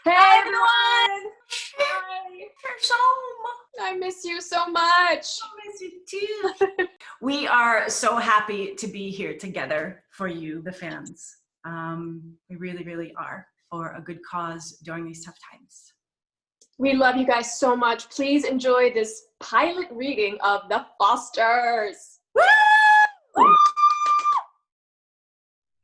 Hey everyone! Hi! Here's home. I miss you so much. I miss you too. We are so happy to be here together for you, the fans. We really, really are, for a good cause during these tough times. We love you guys so much. Please enjoy this pilot reading of The Fosters. Woo!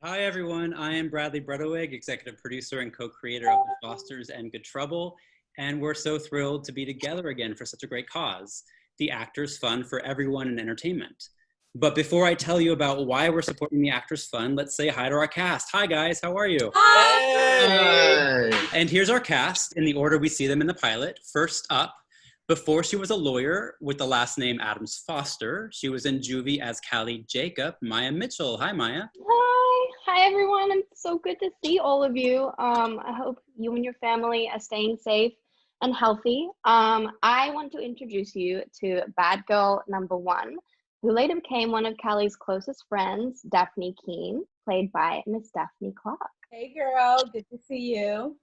Hi everyone, I am Bradley Bredowig, executive producer and co-creator of The Fosters and Good Trouble, and we're so thrilled to be together again for such a great cause, the Actors Fund for Everyone in Entertainment. But before I tell you about why we're supporting the Actors Fund, let's say hi to our cast. Hi guys, how are you? Hi! And here's our cast in the order we see them in the pilot. First up, before she was a lawyer with the last name Adams Foster, she was in juvie as Callie Jacob, Maya Mitchell. Hi Maya. Hi everyone, I'm so good to see all of you. I hope you and your family are staying safe and healthy. I want to introduce you to bad girl number 1, who later became one of Callie's closest friends, Daphne Keene, played by Miss Daphne Clark. Hey girl, good to see you.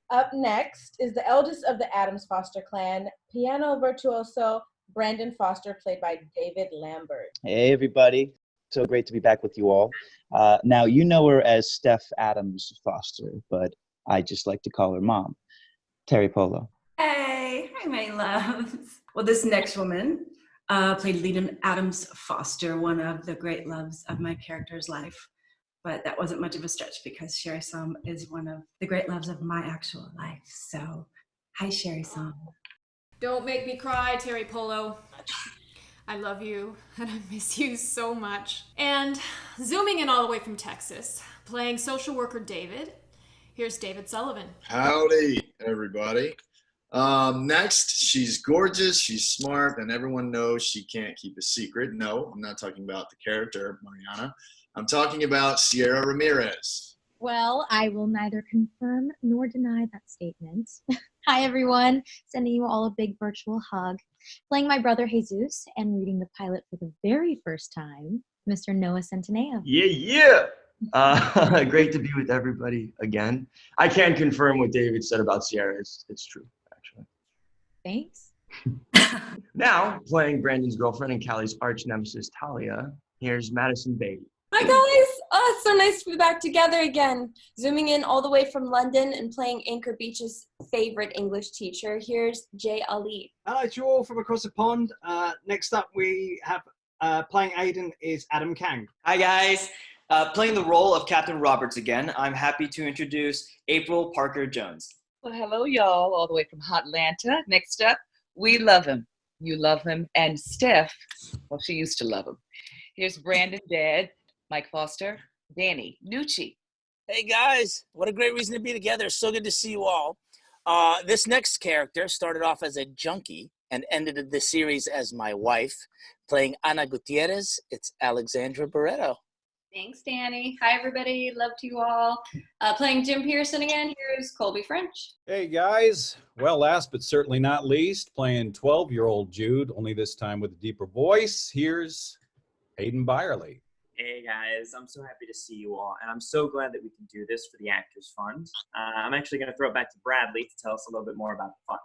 Up next is the eldest of the Adams Foster clan, piano virtuoso Brandon Foster, played by David Lambert. Hey everybody, so great to be back with you all. Now you know her as Steph Adams Foster, but I just like to call her Mom, Terry Polo. Hey, hi my loves. Well, this next woman played Leland Adams Foster, one of the great loves of my character's life. But that wasn't much of a stretch because Sherry Som is one of the great loves of my actual life. So, hi Sherry Som. Don't make me cry, Terry Polo. I love you and I miss you so much. And zooming in all the way from Texas, playing social worker David, here's David Sullivan. Howdy, everybody. Next, she's gorgeous, she's smart, and everyone knows she can't keep a secret. No, I'm not talking about the character, Mariana. I'm talking about Sierra Ramirez. Well, I will neither confirm nor deny that statement. Hi, everyone. Sending you all a big virtual hug. Playing my brother Jesus and reading the pilot for the very first time, Mr. Noah Centineo. Yeah. Great to be with everybody again. I can confirm what David said about Sierra. It's true, actually. Thanks. Now, playing Brandon's girlfriend and Callie's arch nemesis, Talia, here's Madison Beatty. Hi guys! Oh, it's so nice to be back together again. Zooming in all the way from London and playing Anchor Beach's favorite English teacher, here's Jay Ali. Hello to you all from across the pond. Next up we have playing Aiden is Adam Kang. Hi guys! Playing the role of Captain Roberts again, I'm happy to introduce April Parker Jones. Well, hello y'all, all the way from Hotlanta. Next up, we love him. You love him. And Steph, well, she used to love him. Here's Brandon Dad, Mike Foster, Danny Nucci. Hey guys, what a great reason to be together. So good to see you all. This next character started off as a junkie and ended the series as my wife. Playing Ana Gutierrez, it's Alexandra Barreto. Thanks, Danny. Hi, everybody. Love to you all. Playing Jim Pearson again, here's Colby French. Hey, guys. Well, last but certainly not least, playing 12-year-old Jude, only this time with a deeper voice, here's Hayden Byerly. Hey guys, I'm so happy to see you all, and I'm so glad that we can do this for the Actors Fund. I'm actually going to throw it back to Bradley to tell us a little bit more about the fund.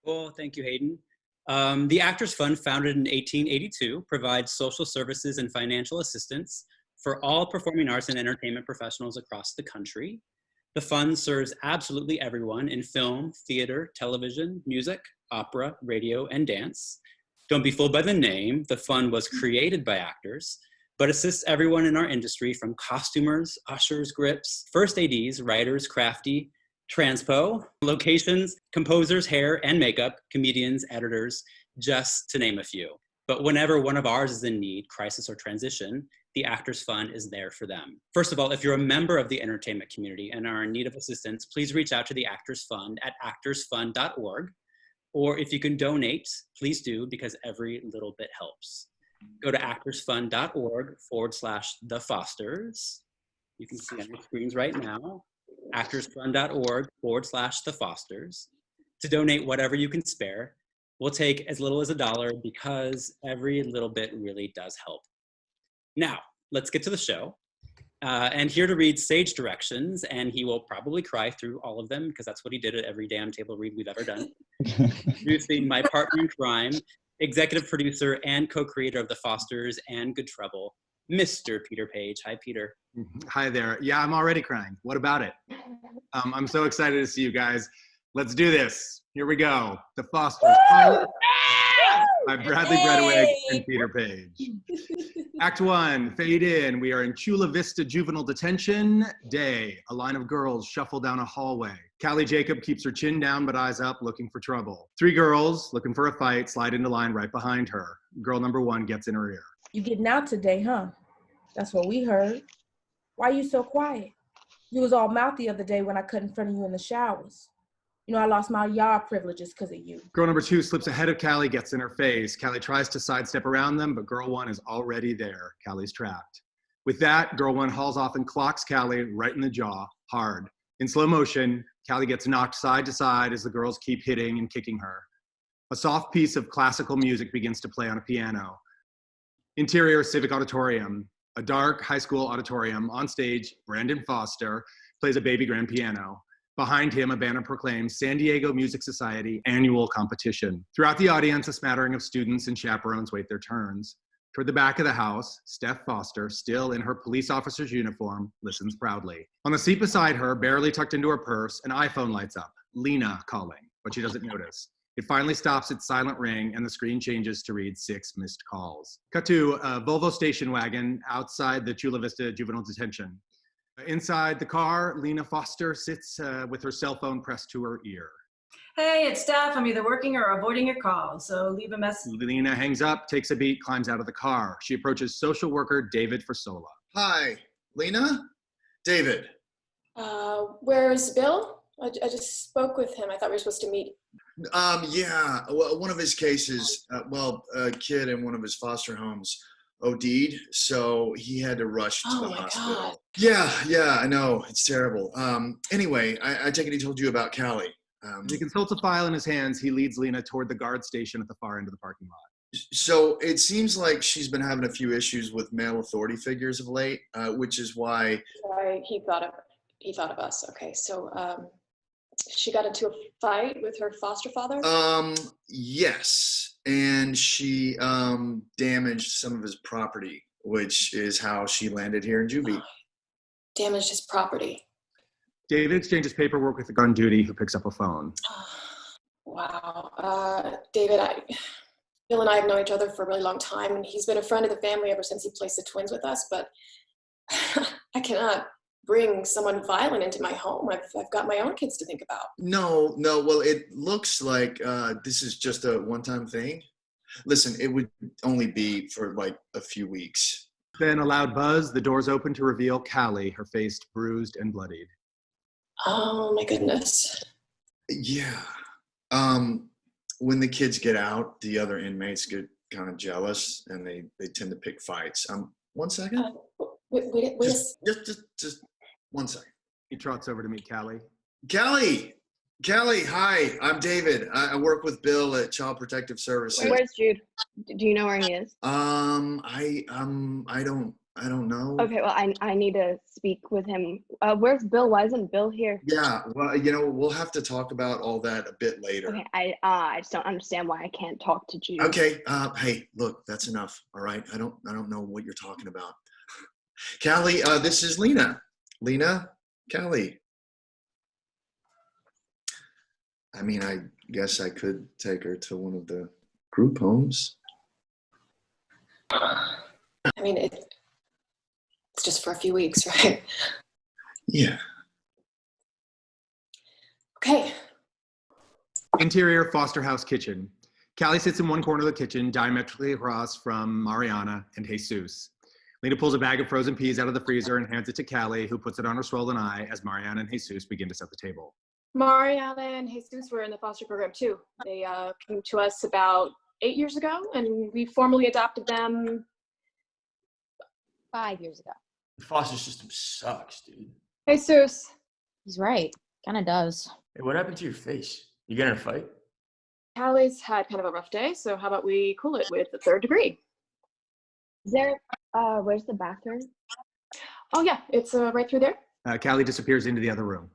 Well, thank you, Hayden. The Actors Fund, founded in 1882, provides social services and financial assistance for all performing arts and entertainment professionals across the country. The fund serves absolutely everyone in film, theater, television, music, opera, radio, and dance. Don't be fooled by the name. The fund was created by actors, but assists everyone in our industry from costumers, ushers, grips, first ADs, writers, crafty, transpo, locations, composers, hair and makeup, comedians, editors, just to name a few. But whenever one of ours is in need, crisis or transition, the Actors Fund is there for them. First of all, if you're a member of the entertainment community and are in need of assistance, please reach out to the Actors Fund at actorsfund.org. Or if you can donate, please do, because every little bit helps. Go to actorsfund.org/The Fosters. You can see on your screens right now, actorsfund.org/The Fosters. To donate whatever you can spare. We'll take as little as $1 because every little bit really does help. Now, let's get to the show. and here to read sage directions, and he will probably cry through all of them because that's what he did at every damn table read we've ever done. Introducing my partner in crime, executive producer and co-creator of The Fosters and Good Trouble, Mr. Peter Page. Hi, Peter. Hi there. Yeah, I'm already crying. What about it? I'm so excited to see you guys. Let's do this. Here we go. The Fosters pilot by Bradley Bredewig and Peter Page. Act 1, fade in. We are in Chula Vista Juvenile Detention. Day, a line of girls shuffle down a hallway. Callie Jacob keeps her chin down but eyes up, looking for trouble. 3 girls, looking for a fight, slide into line right behind her. Girl number 1 gets in her ear. You getting out today, huh? That's what we heard. Why you so quiet? You was all mouth the other day when I cut in front of you in the showers. You know, I lost my yard privileges because of you. Girl number 2 slips ahead of Callie, gets in her face. Callie tries to sidestep around them, but girl 1 is already there. Callie's trapped. With that, girl 1 hauls off and clocks Callie right in the jaw, hard. In slow motion, Callie gets knocked side to side as the girls keep hitting and kicking her. A soft piece of classical music begins to play on a piano. Interior Civic Auditorium, a dark high school auditorium. On stage, Brandon Foster plays a baby grand piano. Behind him, a banner proclaims San Diego Music Society annual competition. Throughout the audience, a smattering of students and chaperones wait their turns. Toward the back of the house, Steph Foster, still in her police officer's uniform, listens proudly. On the seat beside her, barely tucked into her purse, an iPhone lights up. Lena calling, but she doesn't notice. It finally stops its silent ring, and the screen changes to read 6 missed calls. Cut to a Volvo station wagon outside the Chula Vista Juvenile Detention. Inside the car, Lena Foster sits with her cell phone pressed to her ear. Hey, it's Steph. I'm either working or avoiding your call, so leave a message. Lena hangs up, takes a beat, climbs out of the car. She approaches social worker David Forsola. Hi, Lena? David. Where's Bill? I just spoke with him. I thought we were supposed to meet. Yeah, well, one of his cases, a kid in one of his foster homes OD'd, so he had to rush to the hospital. God. Yeah, I know. It's terrible. Anyway, I take it he told you about Callie. He consults a file in his hands. He leads Lena toward the guard station at the far end of the parking lot. So it seems like she's been having a few issues with male authority figures of late, which is why... He thought of us. Okay, so she got into a fight with her foster father? Yes, and she damaged some of his property, which is how she landed here in juvie. Damaged his property. David exchanges paperwork with the guard on duty, who picks up a phone. Wow. David, Bill and I have known each other for a really long time, and he's been a friend of the family ever since he placed the twins with us, but I cannot bring someone violent into my home. I've got my own kids to think about. No, well, it looks like this is just a one-time thing. Listen, it would only be for like a few weeks. Then a loud buzz, the doors open to reveal Callie, her face bruised and bloodied. Oh my goodness. Yeah. When the kids get out, the other inmates get kind of jealous and they tend to pick fights. 1 second. Wait. Just 1 second. He trots over to meet Callie. Callie, hi, I'm David. I work with Bill at Child Protective Services. Where's Jude? Do you know where he is? I don't know. Okay, well, I need to speak with him. Where's Bill? Why isn't Bill here? Yeah, well, we'll have to talk about all that a bit later. Okay, I just don't understand why I can't talk to Jude. Okay, hey, look, that's enough. All right, I don't know what you're talking about. Callie, this is Lena. Lena, Callie. I mean, I guess I could take her to one of the group homes. I mean, it's just for a few weeks, right? Yeah. Okay. Interior foster house kitchen. Callie sits in one corner of the kitchen, diametrically across from Mariana and Jesus. Lena pulls a bag of frozen peas out of the freezer and hands it to Callie, who puts it on her swollen eye as Mariana and Jesus begin to set the table. Mariana and Jesus were in the foster program too. They came to us about 8 years ago, and we formally adopted them 5 years ago. The foster system sucks, dude. Jesus. He's right. Kind of does. Hey, what happened to your face? You get in a fight? Callie's had kind of a rough day, so how about we cool it with the 3rd degree? Is there, where's the bathroom? Oh yeah, it's right through there. Callie disappears into the other room.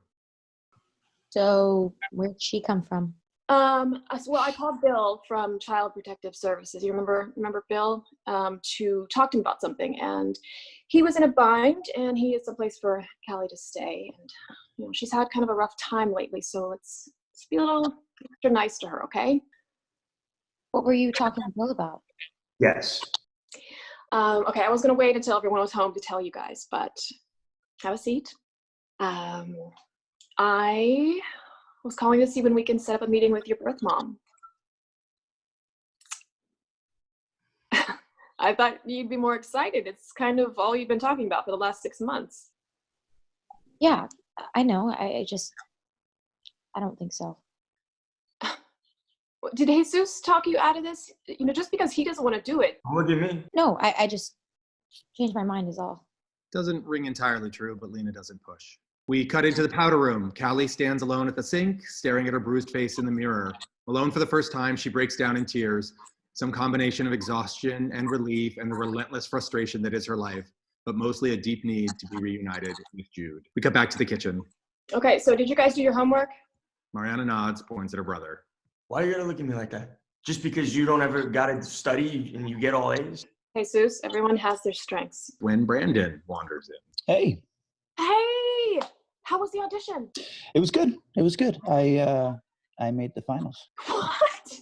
So where'd she come from? Well, I called Bill from Child Protective Services. You remember Bill? To talk to him about something, and he was in a bind, and he is a place for Callie to stay. And she's had kind of a rough time lately, so let's be a little extra nice to her, okay? What were you talking to Bill about? Yes. Okay, I was gonna wait until everyone was home to tell you guys, but have a seat. I was calling to see when we can set up a meeting with your birth mom. I thought you'd be more excited. It's kind of all you've been talking about for the last 6 months. Yeah, I know. I don't think so. Did Jesus talk you out of this? Just because he doesn't want to do it. Look at me. No, I just changed my mind is all. Doesn't ring entirely true, but Lena doesn't push. We cut into the powder room. Callie stands alone at the sink, staring at her bruised face in the mirror. Alone for the first time, she breaks down in tears. Some combination of exhaustion and relief and the relentless frustration that is her life, but mostly a deep need to be reunited with Jude. We cut back to the kitchen. Okay, so did you guys do your homework? Mariana nods, points at her brother. Why are you gonna look at me like that? Just because you don't ever gotta study and you get all A's? Jesus, everyone has their strengths. When Brandon wanders in. Hey, Hey, how was the audition? it was good. It was good. I made the finals. What?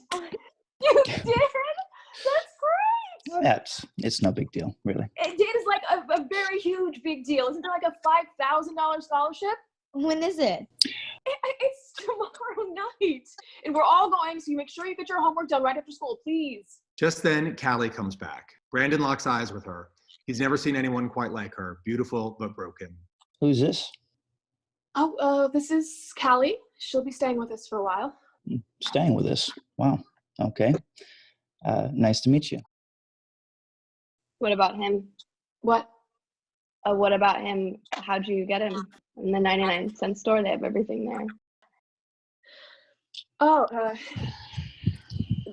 You did? That's great. Yeah, it's no big deal, really. It is like a very huge big deal. Isn't there like a $5,000 scholarship? When is it? It's tomorrow night. And we're all going, so you make sure you get your homework done right after school, please. Just then, Callie comes back. Brandon locks eyes with her. He's never seen anyone quite like her. Beautiful, but broken. Who's this? Oh, this is Callie. She'll be staying with us for a while. Staying with us. Wow. Okay. Nice to meet you. What about him? What? What about him? How'd you get him? In the 99-cent store, they have everything there. Oh,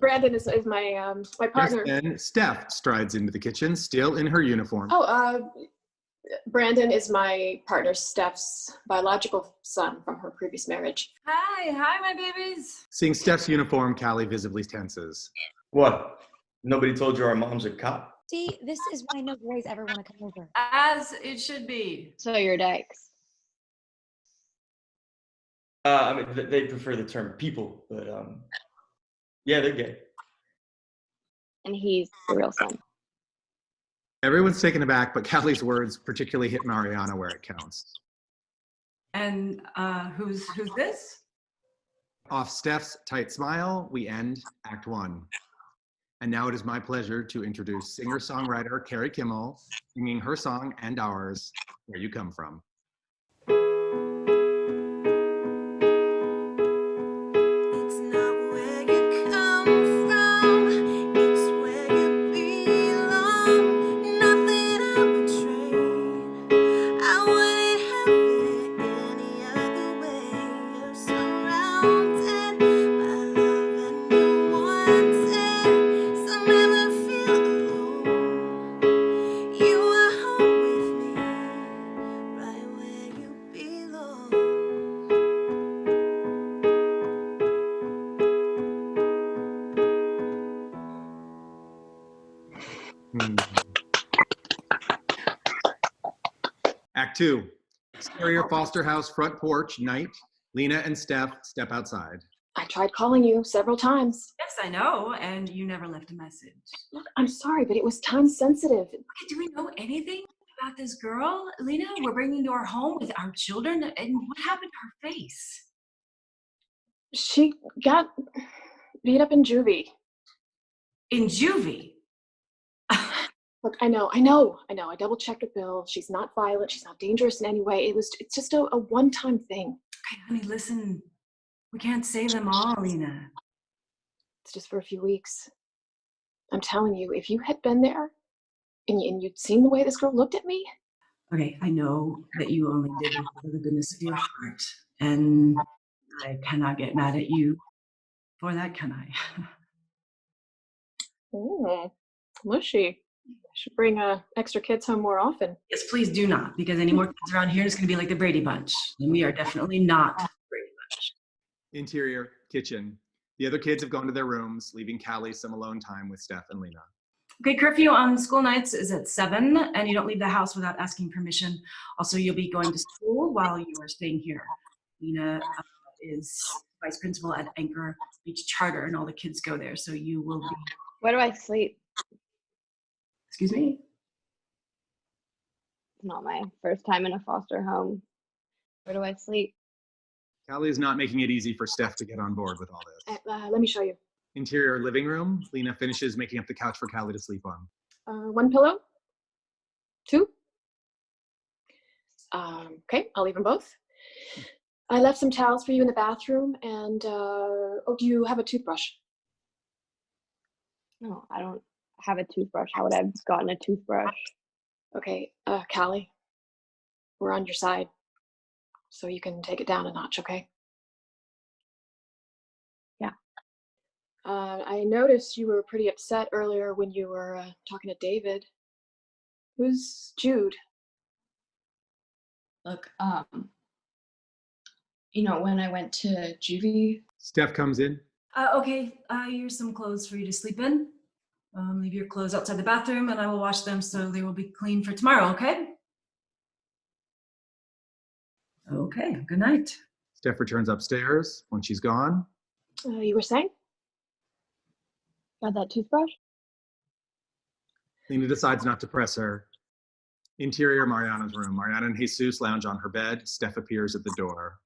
Brandon is my my partner. Just then, Steph strides into the kitchen, still in her uniform. Oh, Brandon is my partner, Steph's biological son from her previous marriage. Hi, my babies. Seeing Steph's uniform, Callie visibly tenses. What? Nobody told you our mom's a cop? See, this is why no boys ever want to come over. As it should be. So you're dykes. I mean, they prefer the term people, but yeah, they're gay. And he's the real son. Everyone's taken aback, but Callie's words particularly hit Mariana where it counts. And who's this? Off Steph's tight smile, we end Act 1. And now it is my pleasure to introduce singer-songwriter Carrie Kimmel, singing her song and ours, Where You Come From. Act 2. Exterior Foster House front porch, night. Lena and Steph step outside. I tried calling you several times. Yes, I know, and you never left a message. Look, I'm sorry, but it was time sensitive. Okay, do we know anything about this girl, Lena? We're bringing to our home with our children, and what happened to her face? She got beat up in juvie. In juvie? Look, I know. I double checked with Bill. She's not violent. She's not dangerous in any way. It's just a one-time thing. Okay, honey, listen. We can't say them all, Lena. It's just for a few weeks. I'm telling you, if you had been there and you'd seen the way this girl looked at me. Okay, I know that you only did it for the goodness of your heart, and I cannot get mad at you for that, can I? Mushy. should bring extra kids home more often. Yes, please do not, because any more kids around here is going to be like the Brady Bunch. And we are definitely not Brady Bunch. Interior, kitchen. The other kids have gone to their rooms, leaving Callie some alone time with Steph and Lena. Okay, curfew on school nights is at 7, and you don't leave the house without asking permission. Also, you'll be going to school while you are staying here. Lena is vice principal at Anchor Beach Charter, and all the kids go there, so you will be... Where do I sleep? Excuse me? It's not my first time in a foster home. Where do I sleep? Callie is not making it easy for Steph to get on board with all this. Let me show you. Interior living room. Lena finishes making up the couch for Callie to sleep on. 1 pillow? 2? Okay, I'll leave them both. I left some towels for you in the bathroom, and oh, do you have a toothbrush? No, I don't have a toothbrush. How would I have gotten a toothbrush? Okay, Callie, we're on your side, so you can take it down a notch, okay? Yeah. I noticed you were pretty upset earlier when you were talking to David. Who's Jude? Look, you know, when I went to juvie. Steph comes in. Okay, here's some clothes for you to sleep in. Leave your clothes outside the bathroom, and I will wash them so they will be clean for tomorrow, okay? Okay, good night. Steph returns upstairs. When she's gone, You were saying? Got that toothbrush? Lena decides not to press her. Interior, Mariana's room. Mariana and Jesus lounge on her bed. Steph appears at the door.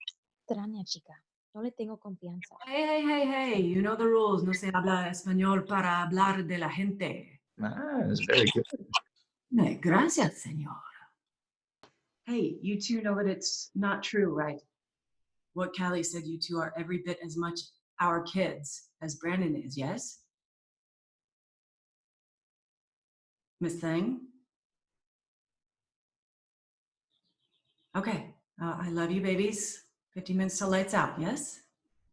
Extraña, chica. No le tengo confianza. Hey, you know the rules. No se habla español para hablar de la gente. That's very good. Gracias, señor. Hey, you two know that it's not true, right? What Callie said, you two are every bit as much our kids as Brandon is, yes? Miss Thing? Okay, I love you, babies. 15 minutes till lights out, yes?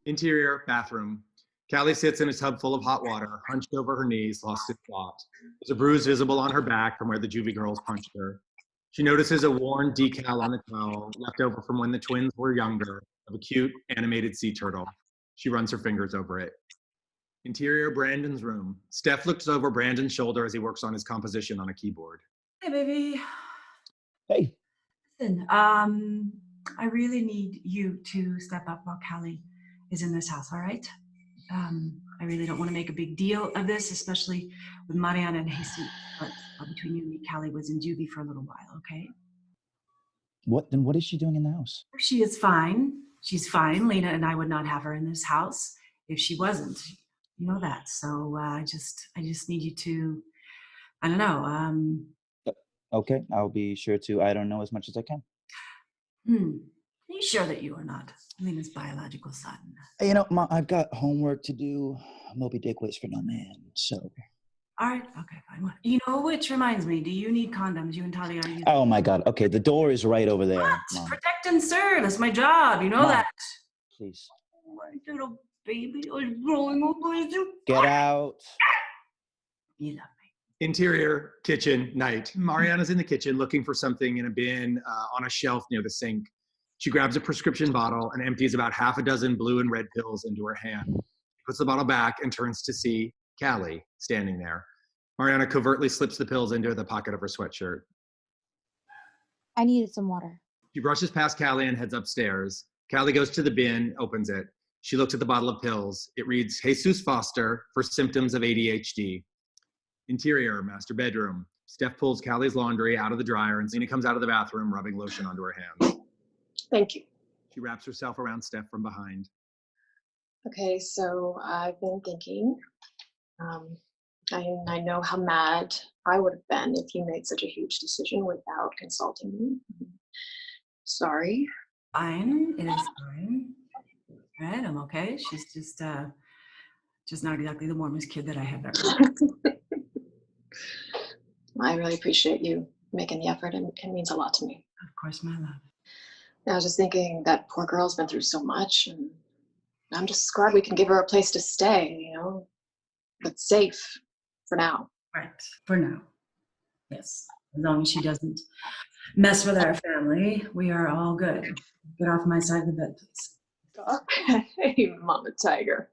Interior, bathroom. Callie sits in a tub full of hot water, hunched over her knees, lost in thought. There's a bruise visible on her back from where the juvie girls punched her. She notices a worn decal on the towel, left over from when the twins were younger, of a cute animated sea turtle. She runs her fingers over it. Interior, Brandon's room. Steph looks over Brandon's shoulder as he works on his composition on a keyboard. Hey, baby. Hey. Listen, I really need you to step up while Callie is in this house, all right? I really don't want to make a big deal of this, especially with Mariana and Jesus. But between you and me, Callie was in juvie for a little while, okay? What is she doing in the house? She is fine. She's fine. Lena and I would not have her in this house if she wasn't. You know that. So I just need you to, I don't know. Okay, I'll be sure to. I don't know as much as I can. Are you sure that you are not Lena's biological son? You know, Ma, I've got homework to do. Moby Dick waits for no man, so. All right, okay, fine. Well, you know, which reminds me, do you need condoms? You and Talia are using... Oh my God. Okay, the door is right over there. What? Mom. Protect and serve. That's my job. You know Mom, that. Please. My little baby is growing up. Get out. You love me. Interior, kitchen, night. Mariana's in the kitchen looking for something in a bin on a shelf near the sink. She grabs a prescription bottle and empties about half a dozen blue and red pills into her hand. Puts the bottle back and turns to see Callie standing there. Mariana covertly slips the pills into the pocket of her sweatshirt. I needed some water. She brushes past Callie and heads upstairs. Callie goes to the bin, opens it. She looks at the bottle of pills. It reads, Jesus Foster for symptoms of ADHD. Interior, master bedroom. Steph pulls Callie's laundry out of the dryer and Zena comes out of the bathroom rubbing lotion onto her hands. Thank you. She wraps herself around Steph from behind. Okay, so I've been thinking. I know how mad I would have been if you made such a huge decision without consulting me. Sorry. Fine, it is fine. Right, I'm okay. She's just not exactly the warmest kid that I have ever. I really appreciate you making the effort, and it means a lot to me. Of course, my love. I was just thinking that poor girl's been through so much, and I'm just glad we can give her a place to stay, you know, but safe for now. Right, for now. Yes, as long as she doesn't mess with our family, we are all good. Get off my side of the bed, please. Hey, Mama Tiger.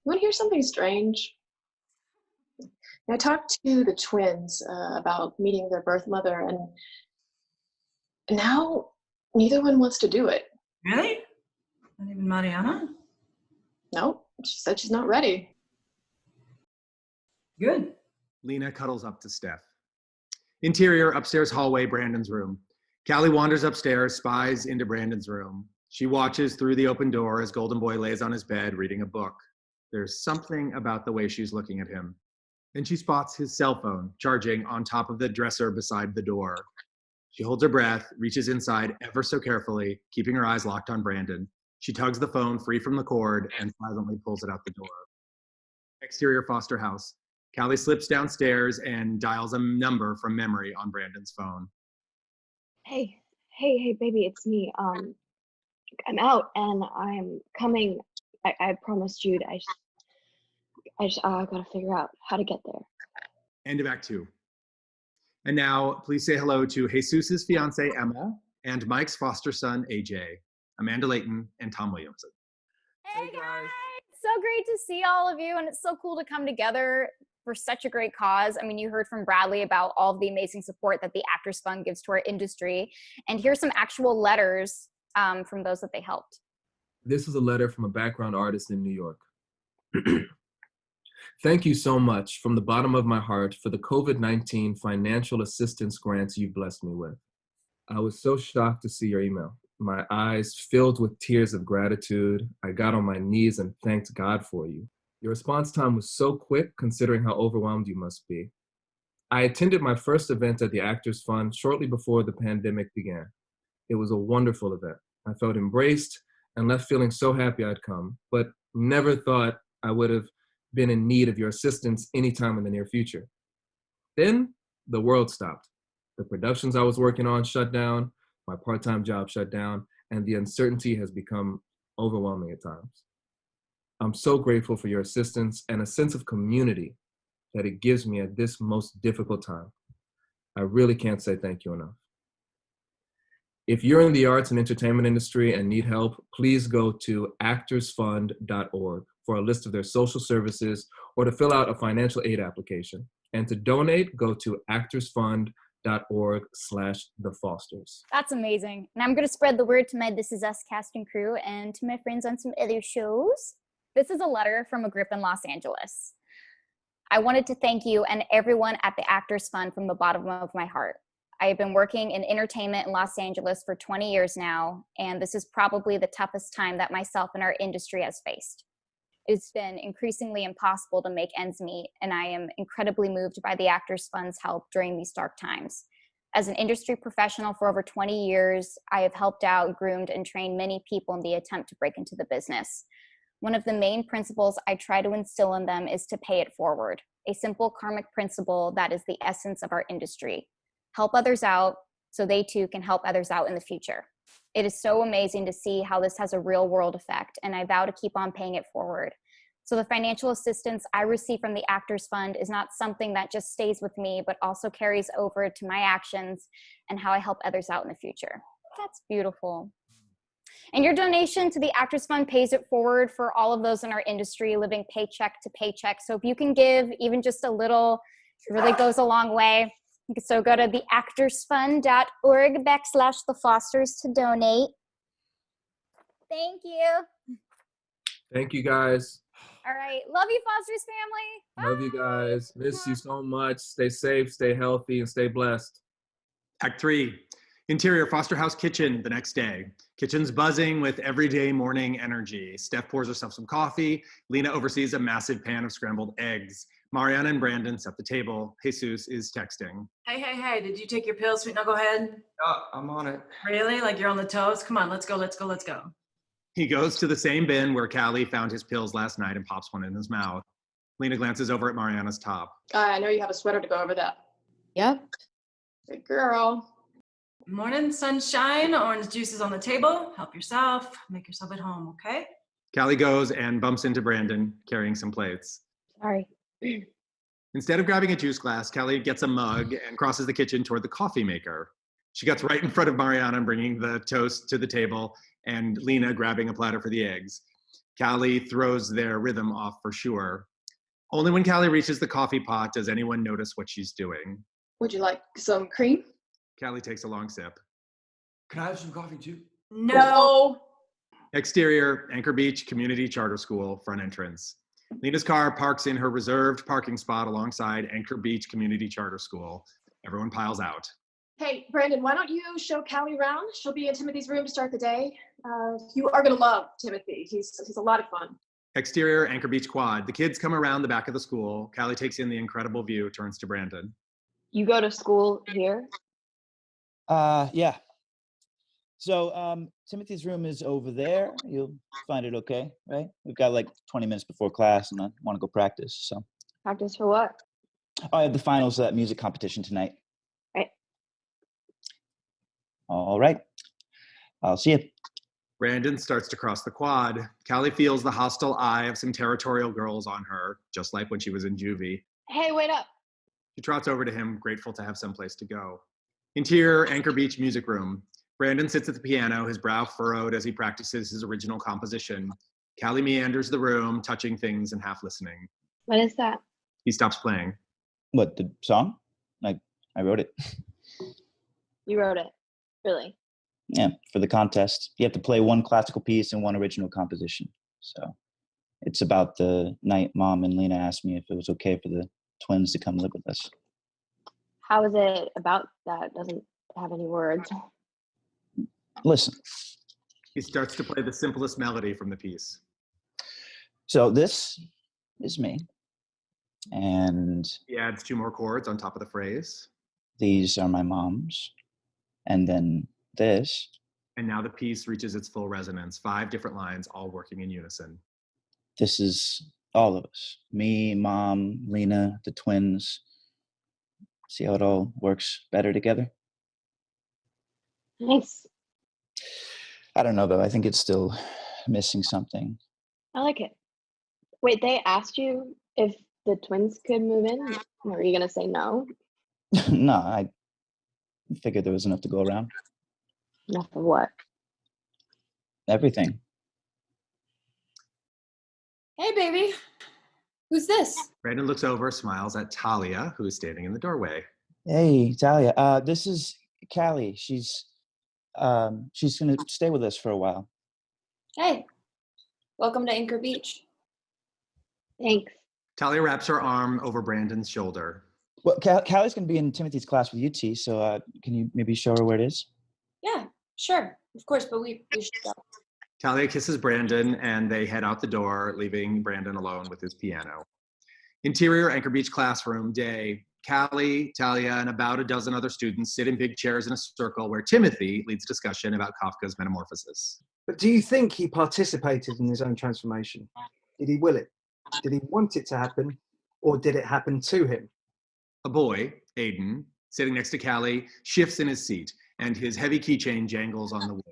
You want to hear something strange? I talked to the twins about meeting their birth mother, and now neither one wants to do it. Really? Not even Mariana? No, she said she's not ready. Good. Lena cuddles up to Steph. Interior, upstairs hallway, Brandon's room. Callie wanders upstairs, spies into Brandon's room. She watches through the open door as Golden Boy lays on his bed reading a book. There's something about the way she's looking at him. Then she spots his cell phone charging on top of the dresser beside the door. She holds her breath, reaches inside ever so carefully, keeping her eyes locked on Brandon. She tugs the phone free from the cord and silently pulls it out the door. Exterior Foster house. Callie slips downstairs and dials a number from memory on Brandon's phone. Hey, baby, it's me. I'm out and I'm coming. I promised Jude. I just gotta figure out how to get there. End of Act 2. And now, please say hello to Jesus's fiance Emma and Mike's foster son AJ, Amanda Layton, and Tom Williamson. Hey guys! So great to see all of you, and it's so cool to come together for such a great cause. I mean, you heard from Bradley about all of the amazing support that the Actors Fund gives to our industry, and here's some actual letters from those that they helped. This is a letter from a background artist in New York. Thank you so much from the bottom of my heart for the COVID-19 financial assistance grants you blessed me with. I was so shocked to see your email. My eyes filled with tears of gratitude. I got on my knees and thanked God for you. Your response time was so quick considering how overwhelmed you must be. I attended my first event at the Actors Fund shortly before the pandemic began. It was a wonderful event. I felt embraced and left feeling so happy I'd come, but never thought I would have been in need of your assistance anytime in the near future. Then the world stopped. The productions I was working on shut down, my part-time job shut down, and the uncertainty has become overwhelming at times. I'm so grateful for your assistance and a sense of community that it gives me at this most difficult time. I really can't say thank you enough. If you're in the arts and entertainment industry and need help, please go to actorsfund.org for a list of their social services or to fill out a financial aid application. And to donate, go to actorsfund.org/thefosters. That's amazing. And I'm going to spread the word to my This Is Us cast and crew and to my friends on some other shows. This is a letter from a group in Los Angeles. I wanted to thank you and everyone at the Actors Fund from the bottom of my heart. I have been working in entertainment in Los Angeles for 20 years now, and this is probably the toughest time that myself and our industry has faced. It's been increasingly impossible to make ends meet, and I am incredibly moved by the Actors Fund's help during these dark times. As an industry professional for over 20 years, I have helped out, groomed, and trained many people in the attempt to break into the business. One of the main principles I try to instill in them is to pay it forward, a simple karmic principle that is the essence of our industry. Help others out so they too can help others out in the future. It is so amazing to see how this has a real world effect, and I vow to keep on paying it forward. So the financial assistance I receive from the Actors Fund is not something that just stays with me, but also carries over to my actions and how I help others out in the future. That's beautiful. And your donation to the Actors Fund pays it forward for all of those in our industry living paycheck to paycheck. So if you can give even just a little, it really goes a long way. So go to theactorsfund.org/thefosters to donate. Thank you. Thank you guys. All right. Love you, Fosters family. Love you guys. Miss you so much. Stay safe, stay healthy, and stay blessed. Act 3. Interior Foster House kitchen the next day. Kitchen's buzzing with everyday morning energy. Steph pours herself some coffee. Lena oversees a massive pan of scrambled eggs. Mariana and Brandon set the table. Jesus is texting. Hey, did you take your pills, sweet? Now go ahead. I'm on it. Really? Like you're on the toes? Come on, let's go. He goes to the same bin where Callie found his pills last night and pops one in his mouth. Lena glances over at Mariana's top. I know you have a sweater to go over that. Yep. Good girl. Morning, sunshine. Orange juice is on the table. Help yourself. Make yourself at home, okay? Callie goes and bumps into Brandon carrying some plates. Sorry. Instead of grabbing a juice glass, Callie gets a mug and crosses the kitchen toward the coffee maker. She gets right in front of Mariana, bringing the toast to the table, and Lena grabbing a platter for the eggs. Callie throws their rhythm off for sure. Only when Callie reaches the coffee pot does anyone notice what she's doing. Would you like some cream? Callie takes a long sip. Can I have some coffee too? No. Exterior, Anchor Beach Community Charter School, front entrance. Lena's car parks in her reserved parking spot alongside Anchor Beach Community Charter School. Everyone piles out. Hey, Brandon, why don't you show Callie around? She'll be in Timothy's room to start the day. You are going to love Timothy. He's a lot of fun. Exterior, Anchor Beach Quad. The kids come around the back of the school. Callie takes in the incredible view, turns to Brandon. You go to school here? Yeah. So Timothy's room is over there. You'll find it okay, right? We've got like 20 minutes before class and I want to go practice, so. Practice for what? I have the finals of that music competition tonight. Right. All right. I'll see you. Brandon starts to cross the quad. Callie feels the hostile eye of some territorial girls on her, just like when she was in juvie. Hey, wait up. She trots over to him, grateful to have someplace to go. Interior, Anchor Beach music room. Brandon sits at the piano, his brow furrowed as he practices his original composition. Callie meanders the room, touching things and half listening. What is that? He stops playing. What, the song? I wrote it. You wrote it. Really? Yeah, for the contest. You have to play one classical piece and one original composition. So it's about the night Mom and Lena asked me if it was okay for the twins to come live with us. How is it about that? It doesn't have any words. Listen. He starts to play the simplest melody from the piece. So this is me. And he adds 2 more chords on top of the phrase. These are my moms. And then this. And now the piece reaches its full resonance. 5 different lines, all working in unison. This is all of us. Me, Mom, Lena, the twins. See how it all works better together? Nice. I don't know, though. I think it's still missing something. I like it. Wait, they asked you if the twins could move in? Or are you going to say no? No, I figured there was enough to go around. Enough of what? Everything. Hey, baby. Who's this? Brandon looks over, smiles at Talia, who is standing in the doorway. Hey, Talia. This is Callie. She's going to stay with us for a while. Hey. Welcome to Anchor Beach. Thanks. Talia wraps her arm over Brandon's shoulder. Well, Callie's going to be in Timothy's class with you, T, so can you maybe show her where it is? Yeah, sure. Of course, but we should go. Talia kisses Brandon, and they head out the door, leaving Brandon alone with his piano. Interior Anchor Beach classroom day. Callie, Talia, and about a dozen other students sit in big chairs in a circle where Timothy leads discussion about Kafka's Metamorphosis. But do you think he participated in his own transformation? Did he will it? Did he want it to happen, or did it happen to him? A boy, Aiden, sitting next to Callie, shifts in his seat, and his heavy keychain jangles on the wood.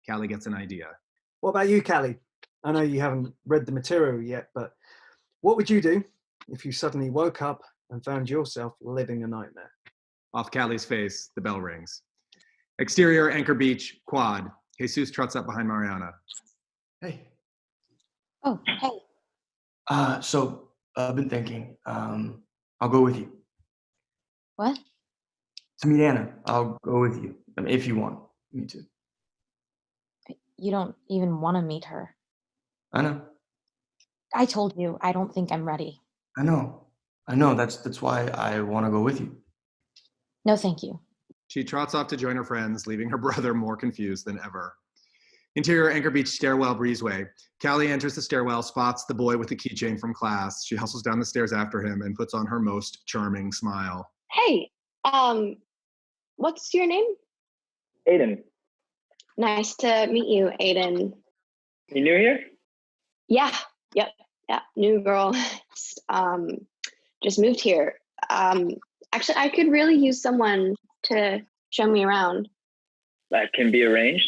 Callie gets an idea. What about you, Callie? I know you haven't read the material yet, but what would you do if you suddenly woke up and found yourself living a nightmare? Off Callie's face, the bell rings. Exterior Anchor Beach, quad. Jesus trots up behind Mariana. Hey. Oh, hey. So I've been thinking, I'll go with you. What? To meet Anna, I'll go with you. I mean, if you want me to. You don't even want to meet her. I know. I told you, I don't think I'm ready. I know. That's why I want to go with you. No, thank you. She trots off to join her friends, leaving her brother more confused than ever. Interior Anchor Beach stairwell breezeway. Callie enters the stairwell, spots the boy with the keychain from class. She hustles down the stairs after him and puts on her most charming smile. Hey, what's your name? Aiden. Nice to meet you, Aiden. You new here? Yeah, yeah, new girl. Just moved here. Actually, I could really use someone to show me around. That can be arranged.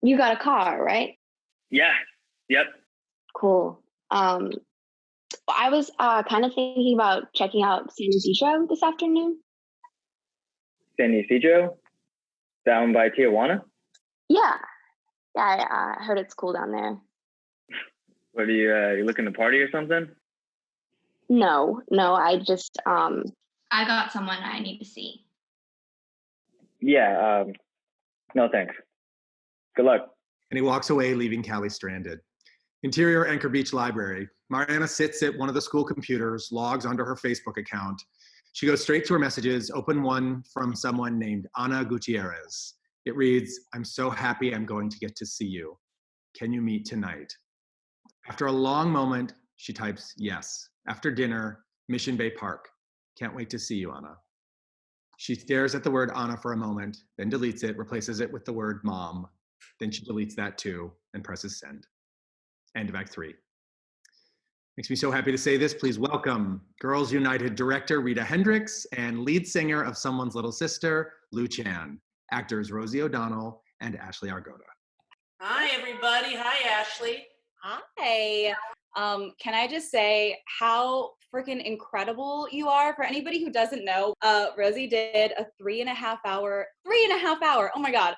You got a car, right? Yeah, yep. Cool. I was kind of thinking about checking out San Isidro this afternoon. San Isidro? Down by Tijuana? Yeah. Yeah, I heard it's cool down there. What are you looking to party or something? No, I just, I got someone I need to see. Yeah, no thanks. Good luck. And he walks away, leaving Callie stranded. Interior Anchor Beach Library. Mariana sits at one of the school computers, logs onto her Facebook account. She goes straight to her messages, open one from someone named Ana Gutierrez. It reads, "I'm so happy I'm going to get to see you. Can you meet tonight?" After a long moment, she types, "Yes. After dinner, Mission Bay Park. Can't wait to see you, Ana." She stares at the word Ana for a moment, then deletes it, replaces it with the word mom. Then she deletes that too and presses send. End of Act 3. Makes me so happy to say this. Please welcome Girls United director Rita Hendricks and lead singer of Someone's Little Sister, Lou Chan. Actors Rosie O'Donnell and Ashley Argota. Hi, everybody. Hi, Ashley. Hi. Can I just say how freaking incredible you are? For anybody who doesn't know, Rosie did a 3.5 hour, oh my God,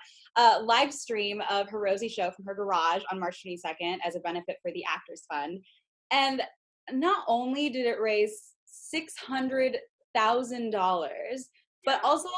live stream of her Rosie show from her garage on March 22nd as a benefit for the Actors Fund. And not only did it raise $600,000, but also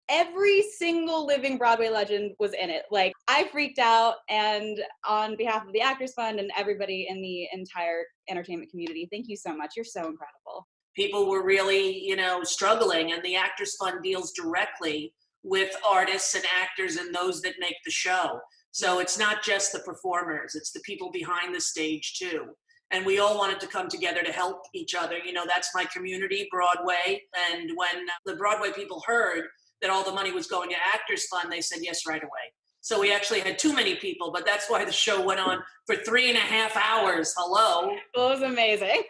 every single living Broadway legend was in it. Like, I freaked out, and on behalf of the Actors Fund and everybody in the entire entertainment community, thank you so much. You're so incredible. People were really, struggling, and the Actors Fund deals directly with artists and actors and those that make the show. So it's not just the performers, it's the people behind the stage too. And we all wanted to come together to help each other. That's my community, Broadway. And when the Broadway people heard that all the money was going to Actors Fund, they said yes right away. So we actually had too many people, but that's why the show went on for 3.5 hours. Hello. It was amazing.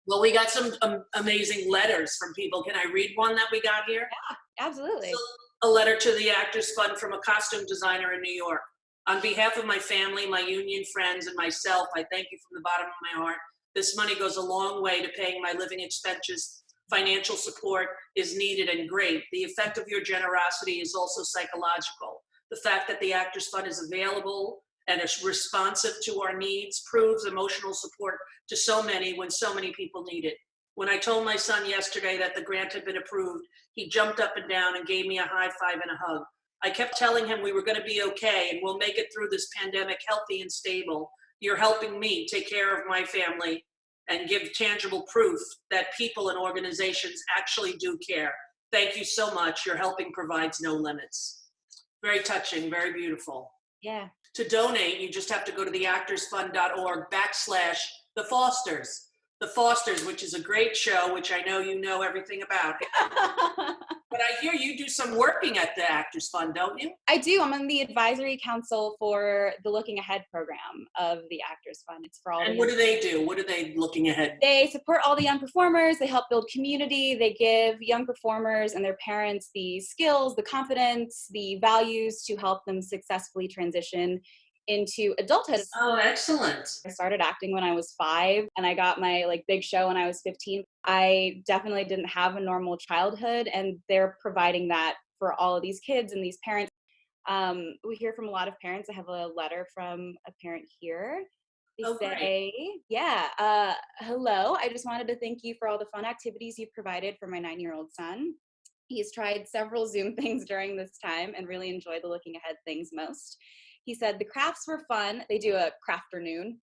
Well, we got some amazing letters from people. Can I read one that we got here? Yeah, absolutely. So, a letter to the Actors Fund from a costume designer in New York. On behalf of my family, my union friends, and myself, I thank you from the bottom of my heart. This money goes a long way to paying my living expenses. Financial support is needed and great. The effect of your generosity is also psychological. The fact that the Actors Fund is available and is responsive to our needs proves emotional support to so many when so many people need it. When I told my son yesterday that the grant had been approved, he jumped up and down and gave me a high five and a hug. I kept telling him we were going to be okay and we'll make it through this pandemic healthy and stable. You're helping me take care of my family and give tangible proof that people and organizations actually do care. Thank you so much. Your helping provides no limits. Very touching, very beautiful. Yeah. To donate, you just have to go to theactorsfund.org/The Fosters. The Fosters, which is a great show, which I know you know everything about. But I hear you do some working at the Actors Fund, don't you? I do. I'm on the advisory council for the Looking Ahead program of the Actors Fund. It's for all. And what do they do? What are they looking ahead? They support all the young performers. They help build community. They give young performers and their parents the skills, the confidence, the values to help them successfully transition into adulthood. Oh, excellent. I started acting when I was 5 and I got my big show when I was 15. I definitely didn't have a normal childhood, and they're providing that for all of these kids and these parents. We hear from a lot of parents. I have a letter from a parent here. They say, hello, I just wanted to thank you for all the fun activities you've provided for my 9-year-old son. He's tried several Zoom things during this time and really enjoyed the Looking Ahead things most. He said the crafts were fun. They do a crafternoon.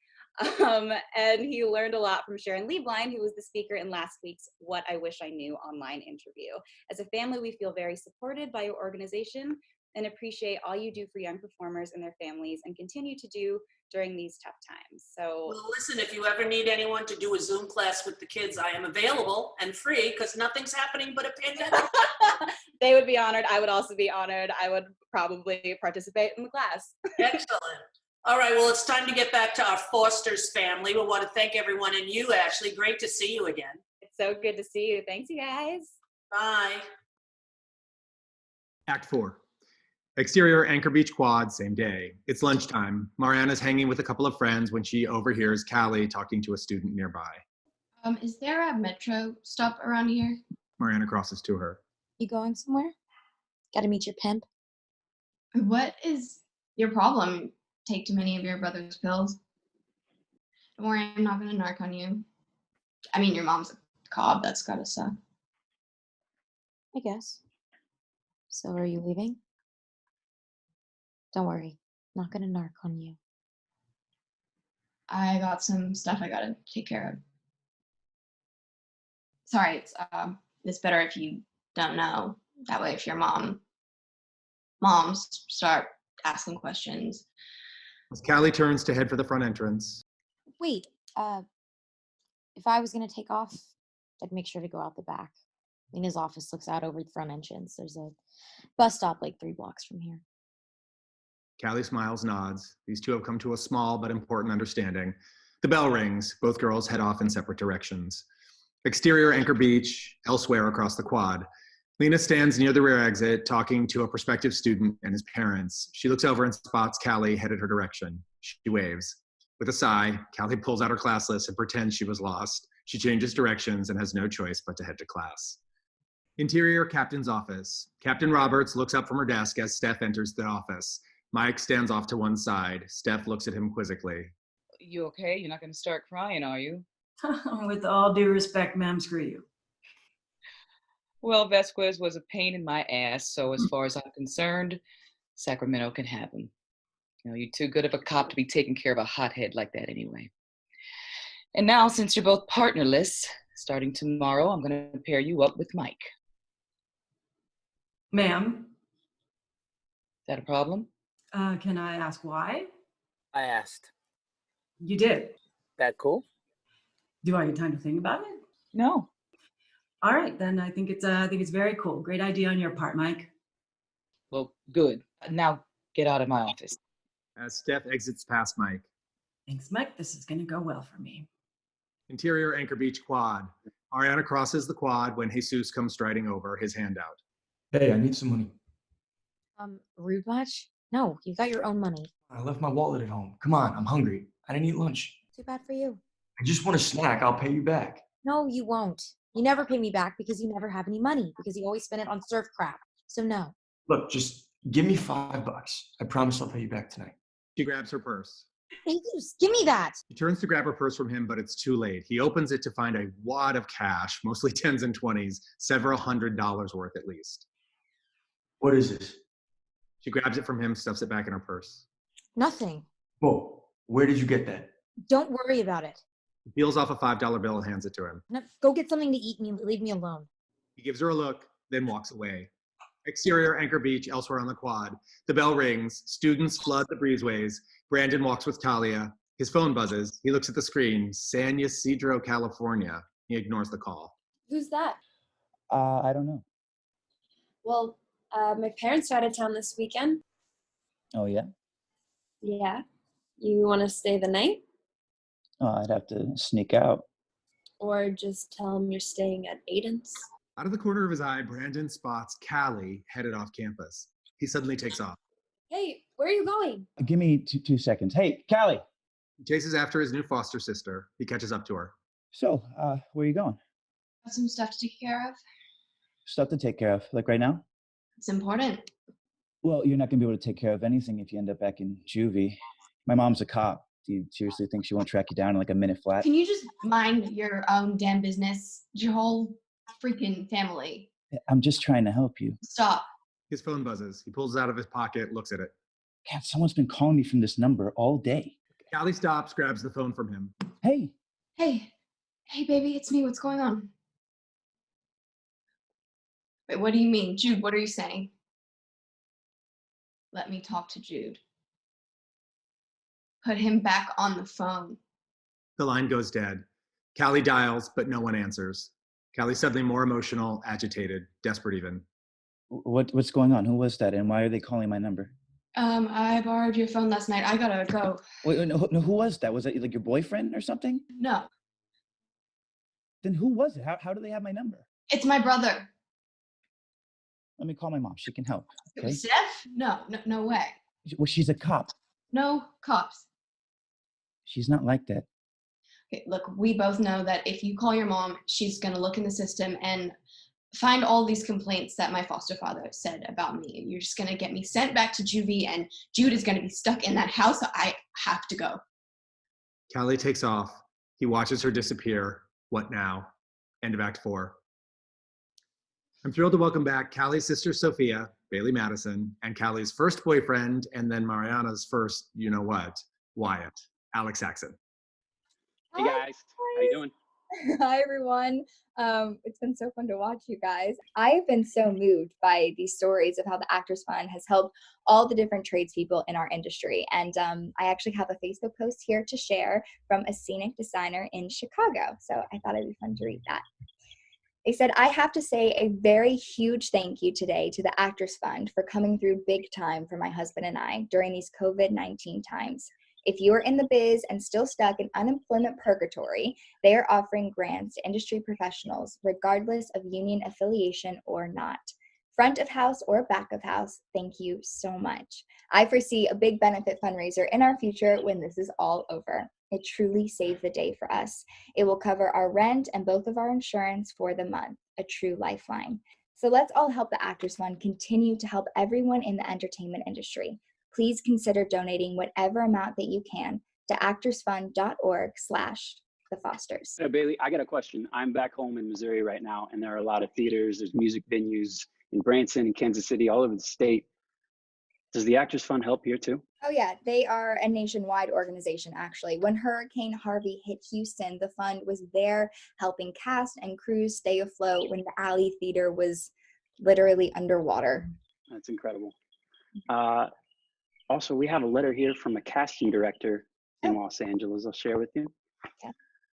And he learned a lot from Sharon Lieblein, who was the speaker in last week's What I Wish I Knew online interview. As a family, we feel very supported by your organization and appreciate all you do for young performers and their families and continue to do during these tough times. So, well, listen, if you ever need anyone to do a Zoom class with the kids, I am available and free because nothing's happening but a pandemic. They would be honored. I would also be honored. I would probably participate in the class. Excellent. All right, well, it's time to get back to our Foster's family. We want to thank everyone and you, Ashley. Great to see you again. It's so good to see you. Thanks, you guys. Bye. Act 4. Exterior Anchor Beach Quad, same day. It's lunchtime. Mariana's hanging with a couple of friends when she overhears Callie talking to a student nearby. Is there a metro stop around here? Mariana crosses to her. You going somewhere? Gotta meet your pimp. What is your problem? Take too many of your brother's pills? Don't worry, I'm not gonna narc on you. I mean, your mom's a cob, that's gotta suck. I guess. So are you leaving? Don't worry, not gonna narc on you. I got some stuff I gotta take care of. Sorry, it's better if you don't know. That way, if your moms start asking questions. As Callie turns to head for the front entrance, Wait, if I was gonna take off, I'd make sure to go out the back. Lena's office looks out over the front entrance. There's a bus stop like 3 blocks from here. Callie smiles, nods. These two have come to a small but important understanding. The bell rings. Both girls head off in separate directions. Exterior Anchor Beach, elsewhere across the quad. Lena stands near the rear exit, talking to a prospective student and his parents. She looks over and spots Callie headed her direction. She waves. With a sigh, Callie pulls out her class list and pretends she was lost. She changes directions and has no choice but to head to class. Interior Captain's office. Captain Roberts looks up from her desk as Steph enters the office. Mike stands off to one side. Steph looks at him quizzically. You okay? You're not going to start crying, are you? With all due respect, ma'am, screw you. Well, Vasquez was a pain in my ass, so as far as I'm concerned, Sacramento can have him. You know, you're too good of a cop to be taking care of a hothead like that anyway. And now, since you're both partnerless, starting tomorrow, I'm going to pair you up with Mike. Ma'am? Is that a problem? Can I ask why? I asked. You did? That cool? Do I get time to think about it? No. All right, then I think it's very cool. Great idea on your part, Mike. Well, good. Now get out of my office. As Steph exits past Mike. Thanks, Mike. This is going to go well for me. Interior Anchor Beach quad. Ariana crosses the quad when Jesus comes striding over, his hand out. Hey, I need some money. Rude much? No, you got your own money. I left my wallet at home. Come on, I'm hungry. I didn't eat lunch. Too bad for you. I just want a snack. I'll pay you back. No, you won't. You never pay me back because you never have any money, because you always spend it on surf crap. So no. Look, just give me $5. I promise I'll pay you back tonight. She grabs her purse. Jesus, give me that. She turns to grab her purse from him, but it's too late. He opens it to find a wad of cash, mostly 10s and 20s, several $100s worth at least. What is this? She grabs it from him, stuffs it back in her purse. Nothing. Whoa, where did you get that? Don't worry about it. He peels off a $5 bill and hands it to him. No, go get something to eat and leave me alone. He gives her a look, then walks away. Exterior Anchor Beach, elsewhere on the quad. The bell rings. Students flood the breezeways. Brandon walks with Talia. His phone buzzes. He looks at the screen. San Ysidro, California. He ignores the call. Who's that? I don't know. Well, my parents are out of town this weekend. Oh, yeah? Yeah. You want to stay the night? Oh, I'd have to sneak out. Or just tell them you're staying at Aiden's? Out of the corner of his eye, Brandon spots Callie headed off campus. He suddenly takes off. Hey, where are you going? Give me two seconds. Hey, Callie. He chases after his new foster sister. He catches up to her. So, where are you going? Got some stuff to take care of. Stuff to take care of, like right now? It's important. Well, you're not going to be able to take care of anything if you end up back in juvie. My mom's a cop. Do you seriously think she won't track you down in like a minute flat? Can you just mind your own damn business? Your whole freaking family. I'm just trying to help you. Stop. His phone buzzes. He pulls it out of his pocket, looks at it. God, someone's been calling me from this number all day. Callie stops, grabs the phone from him. Hey. Hey. Hey, baby, it's me. What's going on? Wait, what do you mean? Jude, what are you saying? Let me talk to Jude. Put him back on the phone. The line goes dead. Callie dials, but no one answers. Callie's suddenly more emotional, agitated, desperate even. What's going on? Who was that, and why are they calling my number? I borrowed your phone last night. I gotta go. Wait, no, who was that? Was it like your boyfriend or something? No, Then who was it? How do they have my number? it's my brother. Let me call my mom. She can help. Okay. Steph? No way. Well, she's a cop. No cops. She's not like that. Okay, look, we both know that if you call your mom, she's going to look in the system and find all these complaints that my foster father said about me. You're just going to get me sent back to juvie, and Jude is going to be stuck in that house. So I have to go. Callie takes off. He watches her disappear. What now? End of Act 4. I'm thrilled to welcome back Callie's sister Sophia, Bailey Madison, and Callie's first boyfriend, and then Mariana's first, you know what, Wyatt, Alex Saxon. Hey guys, how you doing? Hi everyone. It's been so fun to watch you guys. I've been so moved by these stories of how the Actors Fund has helped all the different tradespeople in our industry. And I actually have a Facebook post here to share from a scenic designer in Chicago. So I thought it'd be fun to read that. They said, I have to say a very huge thank you today to the Actors Fund for coming through big time for my husband and I during these COVID-19 times. If you are in the biz and still stuck in unemployment purgatory, they are offering grants to industry professionals, regardless of union affiliation or not. Front of house or back of house, thank you so much. I foresee a big benefit fundraiser in our future when this is all over. It truly saved the day for us. It will cover our rent and both of our insurance for the month, a true lifeline. So let's all help the Actors Fund continue to help everyone in the entertainment industry. Please consider donating whatever amount that you can to actorsfund.org/thefosters. Bailey, I got a question. I'm back home in Missouri right now, and there are a lot of theaters, there's music venues in Branson, in Kansas City, all over the state. Does the Actors Fund help here too? Oh yeah, they are a nationwide organization actually. When Hurricane Harvey hit Houston, the fund was there helping cast and crews stay afloat when the Alley Theater was literally underwater. That's incredible. Also, we have a letter here from a casting director in Los Angeles I'll share with you. Yeah.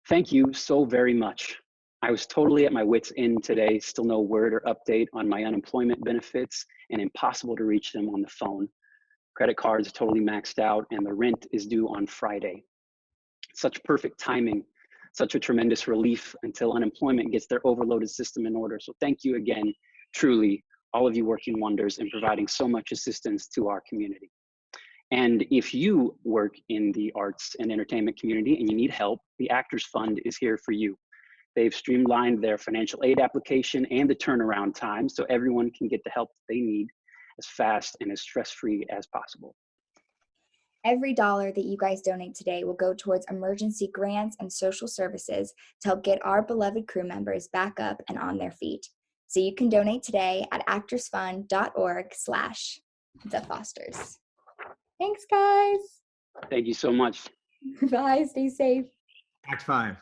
Thank you so very much. I was totally at my wit's end today, still no word or update on my unemployment benefits, and impossible to reach them on the phone. Credit cards totally maxed out, and the rent is due on Friday. Such perfect timing, such a tremendous relief until unemployment gets their overloaded system in order. So thank you again, truly, all of you working wonders and providing so much assistance to our community. And if you work in the arts and entertainment community and you need help, the Actors Fund is here for you. They've streamlined their financial aid application and the turnaround time so everyone can get the help they need as fast and as stress-free as possible. Every dollar that you guys donate today will go towards emergency grants and social services to help get our beloved crew members back up and on their feet. So you can donate today at actorsfund.org/thefosters. Thanks, guys. Thank you so much. Bye. Stay safe. Act 5.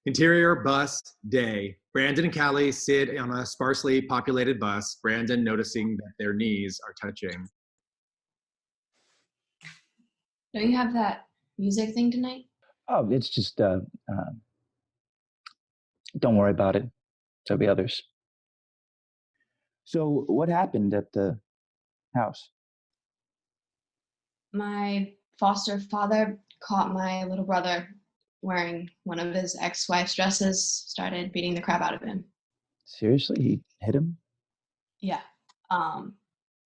Interior bus day. Brandon and Callie sit on a sparsely populated bus, Brandon noticing that their knees are touching. Don't you have that music thing tonight? Oh, it's just, don't worry about it. There'll be others. So what happened at the house? My foster father caught my little brother wearing one of his ex-wife's dresses, started beating the crap out of him. Seriously? He hit him? Yeah. I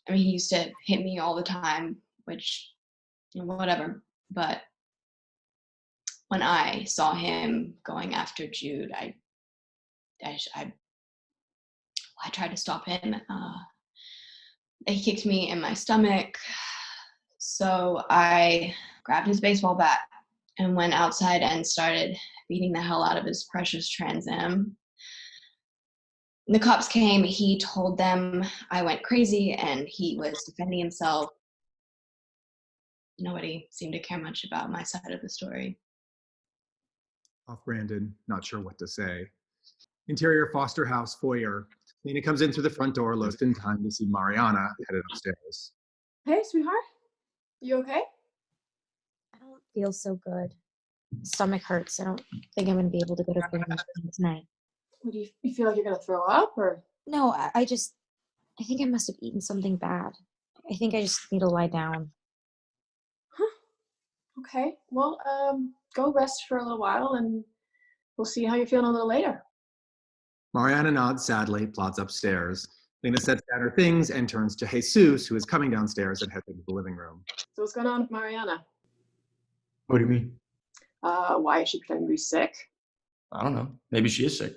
mean, he used to hit me all the time, which, you know, whatever. But when I saw him going after Jude, I tried to stop him. He kicked me in my stomach. So I grabbed his baseball bat and went outside and started beating the hell out of his precious Trans Am. The cops came, he told them I went crazy and he was defending himself. Nobody seemed to care much about my side of the story. Off Brandon, not sure what to say. Interior foster house foyer. Lena comes in through the front door, just in time to see Mariana headed upstairs. Hey, sweetheart. You okay? I don't feel so good. Stomach hurts. I don't think I'm going to be able to go to bed tonight. What do you feel like you're gonna throw up, or? No, I think I must have eaten something bad. I think I just need to lie down. Okay. Well, go rest for a little while, and we'll see how you're feeling a little later. Mariana nods sadly, plods upstairs. Lena sets down her things and turns to Jesus, who is coming downstairs and heads into the living room. So what's going on with Mariana? What do you mean? Why is she pretending to be sick? I don't know. Maybe she is sick.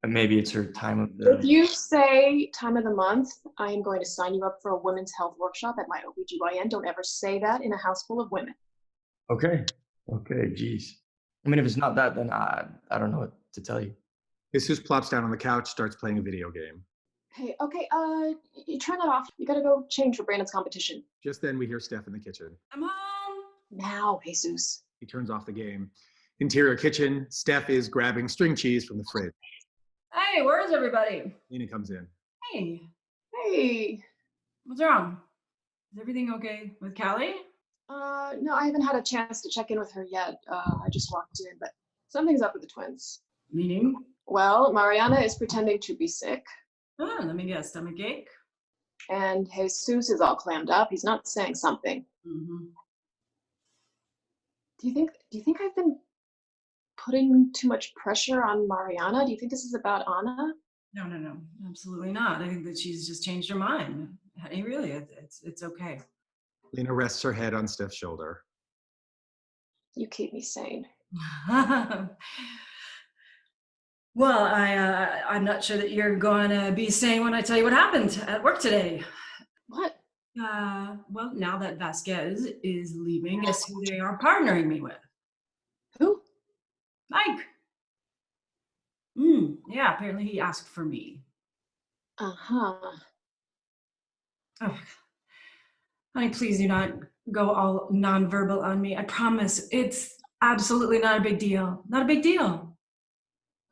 And maybe it's her time of If the. you say time of the month, I am going to sign you up for a women's health workshop at my OBGYN. Don't ever say that in a house full of women. Okay. Okay. Geez. I mean, if it's not that, then I don't know what to tell you. Jesus plops down on the couch, starts playing a video game. Hey, okay, you turn that off. You gotta go change for Brandon's competition. Just then we hear Steph in the kitchen. I'm home. Now, Jesus. He turns off the game. Interior kitchen, Steph is grabbing string cheese from the fridge. Hey, where is everybody? Lena comes in. Hey, Hey. what's wrong? Is everything okay with Callie? No, I haven't had a chance to check in with her yet. I just walked in, but something's up with the twins. Meaning? Well, Mariana is pretending to be sick. Oh, let me guess, stomach ache? And Jesus is all clammed up. He's not saying something. Mm-hmm. Do you think I've been putting too much pressure on Mariana? Do you think this is about Anna? No, absolutely not. I think that she's just changed her mind. Honey, really, it's okay. Lena rests her head on Steph's shoulder. You keep me sane. Well, I'm not sure that you're going to be sane when I tell you what happened at work today. What? Well, now that Vasquez is leaving, guess who they are partnering me with? Who? Mike. Yeah, apparently he asked for me. Uh-huh. Oh. Honey, please do not go all nonverbal on me. I promise it's absolutely not a big deal. Not a big deal.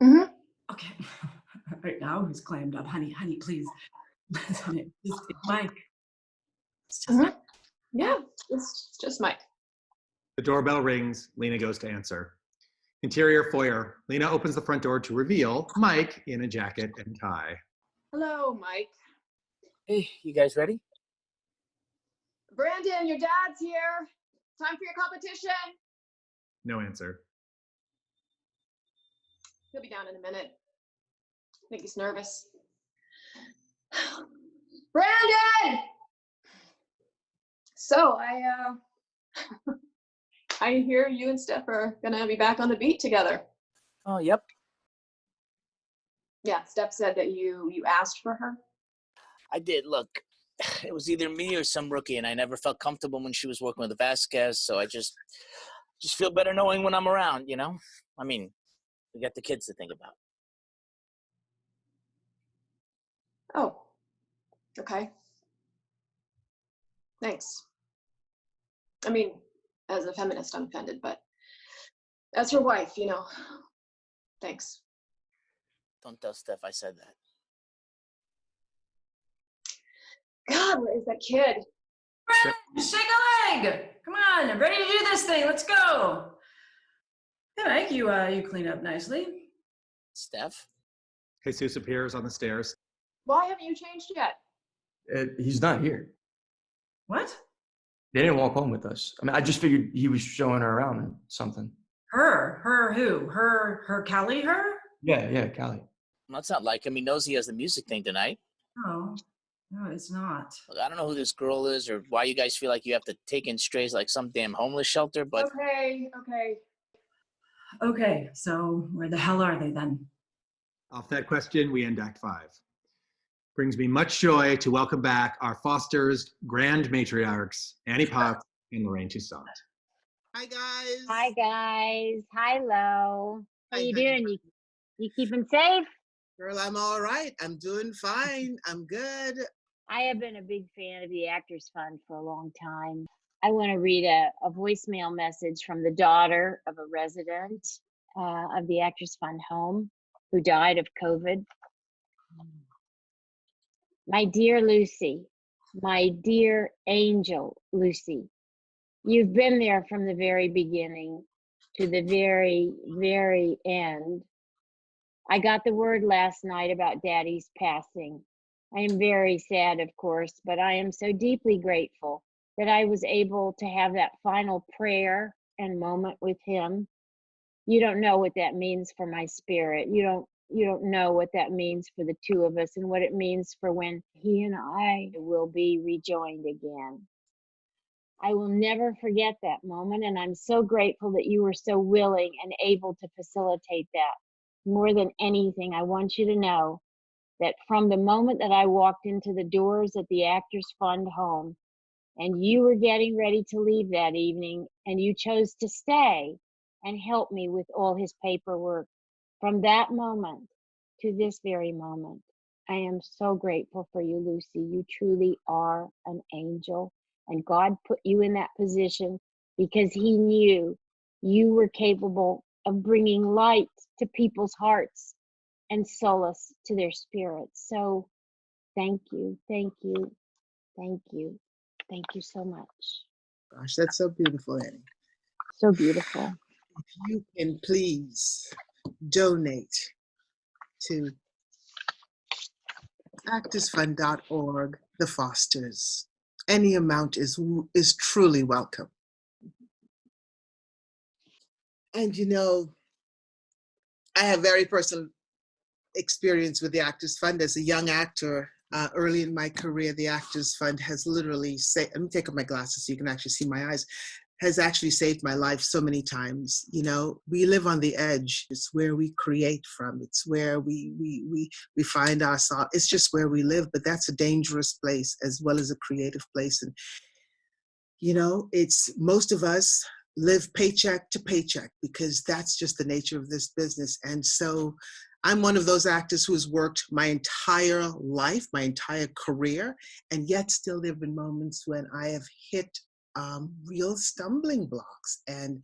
Mm-hmm. Okay. Right now, who's clammed up? Honey, please. Listen, it's Mike. It's just Mike. Yeah, it's just Mike. The doorbell rings. Lena goes to answer. Interior foyer. Lena opens the front door to reveal Mike in a jacket and tie. Hello, Mike. Hey, you guys ready? Brandon, your dad's here. Time for your competition. No answer. He'll be down in a minute. I think he's nervous. Brandon! So I hear you and Steph are gonna be back on the beat together. Oh, yep. Yeah, Steph said that you asked for her. I did. Look, it was either me or some rookie, and I never felt comfortable when she was working with Vasquez, so I just feel better knowing when I'm around, you know? I mean, we got the kids to think about. Oh, okay. Thanks. I mean, as a feminist, I'm offended, but as her wife, you know, thanks. Don't tell Steph I said that. God, where is that kid? Shake a leg! Come on, I'm ready to do this thing. Let's go. Hey, Mike, you clean up nicely. Steph? Jesus appears on the stairs. Why haven't you changed yet? He's not here. What? They didn't walk home with us. I mean, I just figured he was showing her around or something. Her who? Her Callie, her? Yeah, Callie. Well, that's not like him. He knows he has the music thing tonight. No, it's not. Look, I don't know who this girl is or why you guys feel like you have to take in strays like some damn homeless shelter, but... Okay. So where the hell are they then? Off that question, we end Act 5. Brings me much joy to welcome back our Foster's grand matriarchs, Annie Potts and Lorraine Toussaint. Hi, guys. Hi, guys. Hi, Lo. How Hi, you honey. doing? You keeping safe? Girl, I'm all right. I'm doing fine. I'm good. I have been a big fan of the Actors Fund for a long time. I want to read a voicemail message from the daughter of a resident of the Actors Fund home who died of COVID. My dear Lucy, my dear angel Lucy, you've been there from the very beginning to the very, very end. I got the word last night about Daddy's passing. I am very sad, of course, but I am so deeply grateful that I was able to have that final prayer and moment with him. You don't know what that means for my spirit. You don't know what that means for the two of us and what it means for when he and I will be rejoined again. I will never forget that moment, and I'm so grateful that you were so willing and able to facilitate that. More than anything, I want you to know that from the moment that I walked into the doors at the Actors Fund home, and you were getting ready to leave that evening, and you chose to stay and help me with all his paperwork, from that moment to this very moment, I am so grateful for you, Lucy. You truly are an angel. And God put you in that position because he knew you were capable of bringing light to people's hearts and solace to their spirits. So thank you, thank you, thank you. Thank you so much. Gosh, that's so beautiful, Annie. So beautiful. If you can please donate to actorsfund.org, the Fosters. Any amount is truly welcome. And you know, I have very personal experience with the Actors Fund. As a young actor, early in my career, the Actors Fund has literally saved, let me take off my glasses so you can actually see my eyes, has actually saved my life so many times. You know, we live on the edge. It's where we create from. It's where we find ourselves. It's just where we live, but that's a dangerous place as well as a creative place. And, you know, it's most of us live paycheck to paycheck because that's just the nature of this business. And so I'm one of those actors who has worked my entire life, my entire career, and yet still there have been moments when I have hit real stumbling blocks. And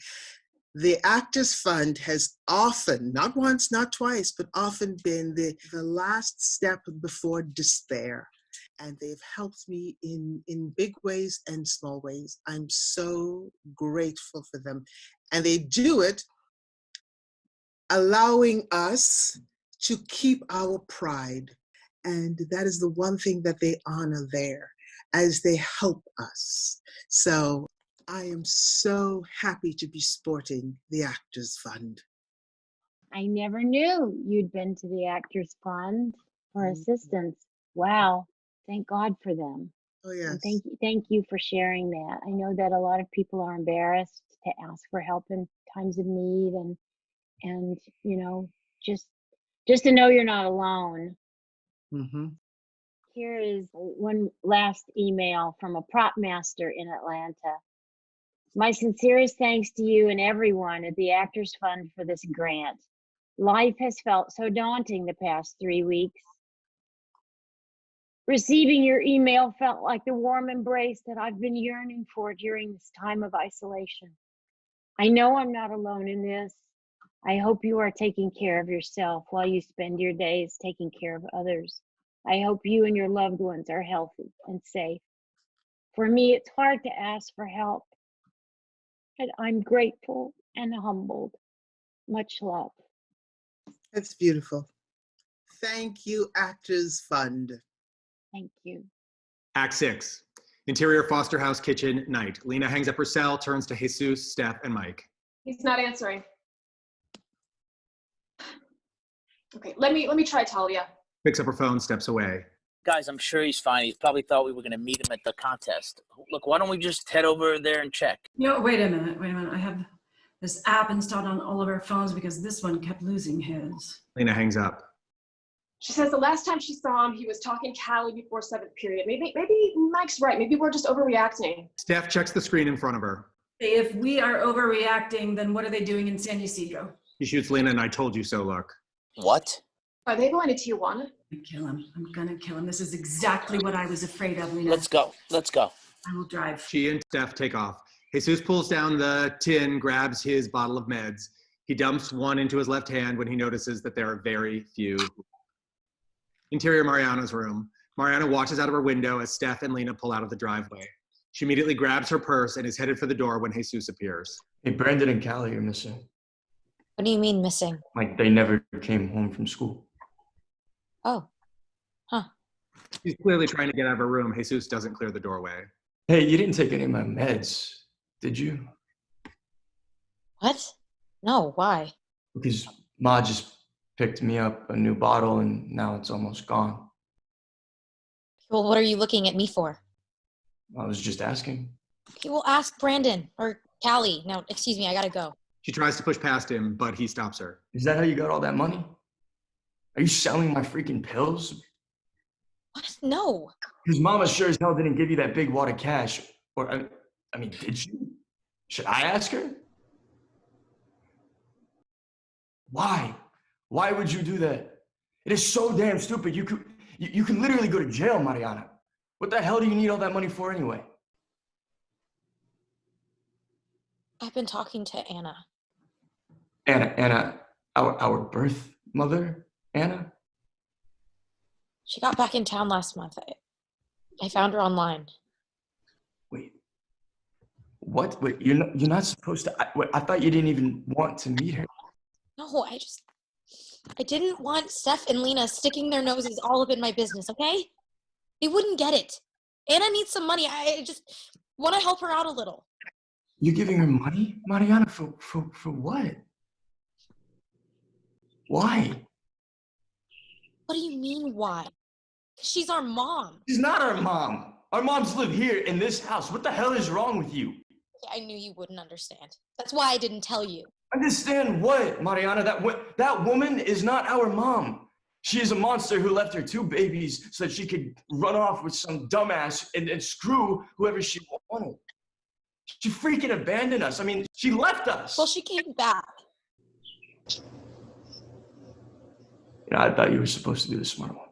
the Actors Fund has often, not once, not twice, but often been the last step before despair. And they've helped me in big ways and small ways. I'm so grateful for them. And they do it allowing us to keep our pride. And that is the one thing that they honor there as they help us. So I am so happy to be sporting the Actors Fund. I never knew you'd been to the Actors Fund for assistance. Wow. Thank God for them. Oh, yes. And thank you for sharing that. I know that a lot of people are embarrassed to ask for help in times of need, and you know, just to know you're not alone. Mm-hmm. Here is one last email from a prop master in Atlanta. My sincerest thanks to you and everyone at the Actors Fund for this grant. Life has felt so daunting the past 3 weeks. Receiving your email felt like the warm embrace that I've been yearning for during this time of isolation. I know I'm not alone in this. I hope you are taking care of yourself while you spend your days taking care of others. I hope you and your loved ones are healthy and safe. For me, it's hard to ask for help, but I'm grateful and humbled. Much love. That's beautiful. Thank you, Actors Fund. Thank you. Act 6. Interior Foster House Kitchen, night. Lena hangs up her cell, turns to Jesus, Steph, and Mike. He's not answering. Okay, let me try Talia. Picks up her phone, steps away. Guys, I'm sure he's fine. He probably thought we were going to meet him at the contest. Look, why don't we just head over there and check? No, wait a minute. I have this app installed on all of our phones because this one kept losing his. Lena hangs up. She says the last time she saw him, he was talking Callie before 7th period. Maybe Mike's right. Maybe we're just overreacting. Steph checks the screen in front of her. If we are overreacting, then what are they doing in San Ysidro? She shoots Lena an "I told you so" look. What? Are they going to Tijuana? Kill him. I'm gonna kill him. This is exactly what I was afraid of, Lena. Let's go. Let's go. I will drive. She and Steph take off. Jesus pulls down the tin, grabs his bottle of meds. He dumps one into his left hand when he notices that there are very few. Interior Mariana's room. Mariana watches out of her window as Steph and Lena pull out of the driveway. She immediately grabs her purse and is headed for the door when Jesus appears. Hey, Brandon and Callie are missing. What do you mean missing? Like they never came home from school. Oh. Huh. She's clearly trying to get out of her room. Jesus doesn't clear the doorway. Hey, you didn't take any of my meds, did you? What? No, why? Because Ma just picked me up a new bottle and now it's almost gone. Well, what are you looking at me for? I was just asking. Okay, well, ask Brandon or Callie. No, excuse me, I gotta go. She tries to push past him, but he stops her. Is that how you got all that money? Are you selling my freaking pills? What? No. His mama sure as hell didn't give you that big wad of cash. Or, I mean, did she? Should I ask her? Why? Why would you do that? It is so damn stupid. You can literally go to jail, Mariana. What the hell do you need all that money for anyway? I've been talking to Anna. Anna, our birth mother, Anna? She got back in town last month. I found her online. What? Wait, you're not supposed to. I thought you didn't even want to meet her. No, I didn't want Steph and Lena sticking their noses all up in my business, okay? They wouldn't get it. Anna needs some money. I just want to help her out a little. You're giving her money, Mariana, for what? Why? What do you mean, why? She's our mom. She's not our mom. Our moms live here in this house. What the hell is wrong with you? I knew you wouldn't understand. That's why I didn't tell you. Understand what, Mariana? That woman is not our mom. She is a monster who left her 2 babies so that she could run off with some dumbass and screw whoever she wanted. She freaking abandoned us. I mean, she left us. Well, she came back. I thought you were supposed to be the smart one.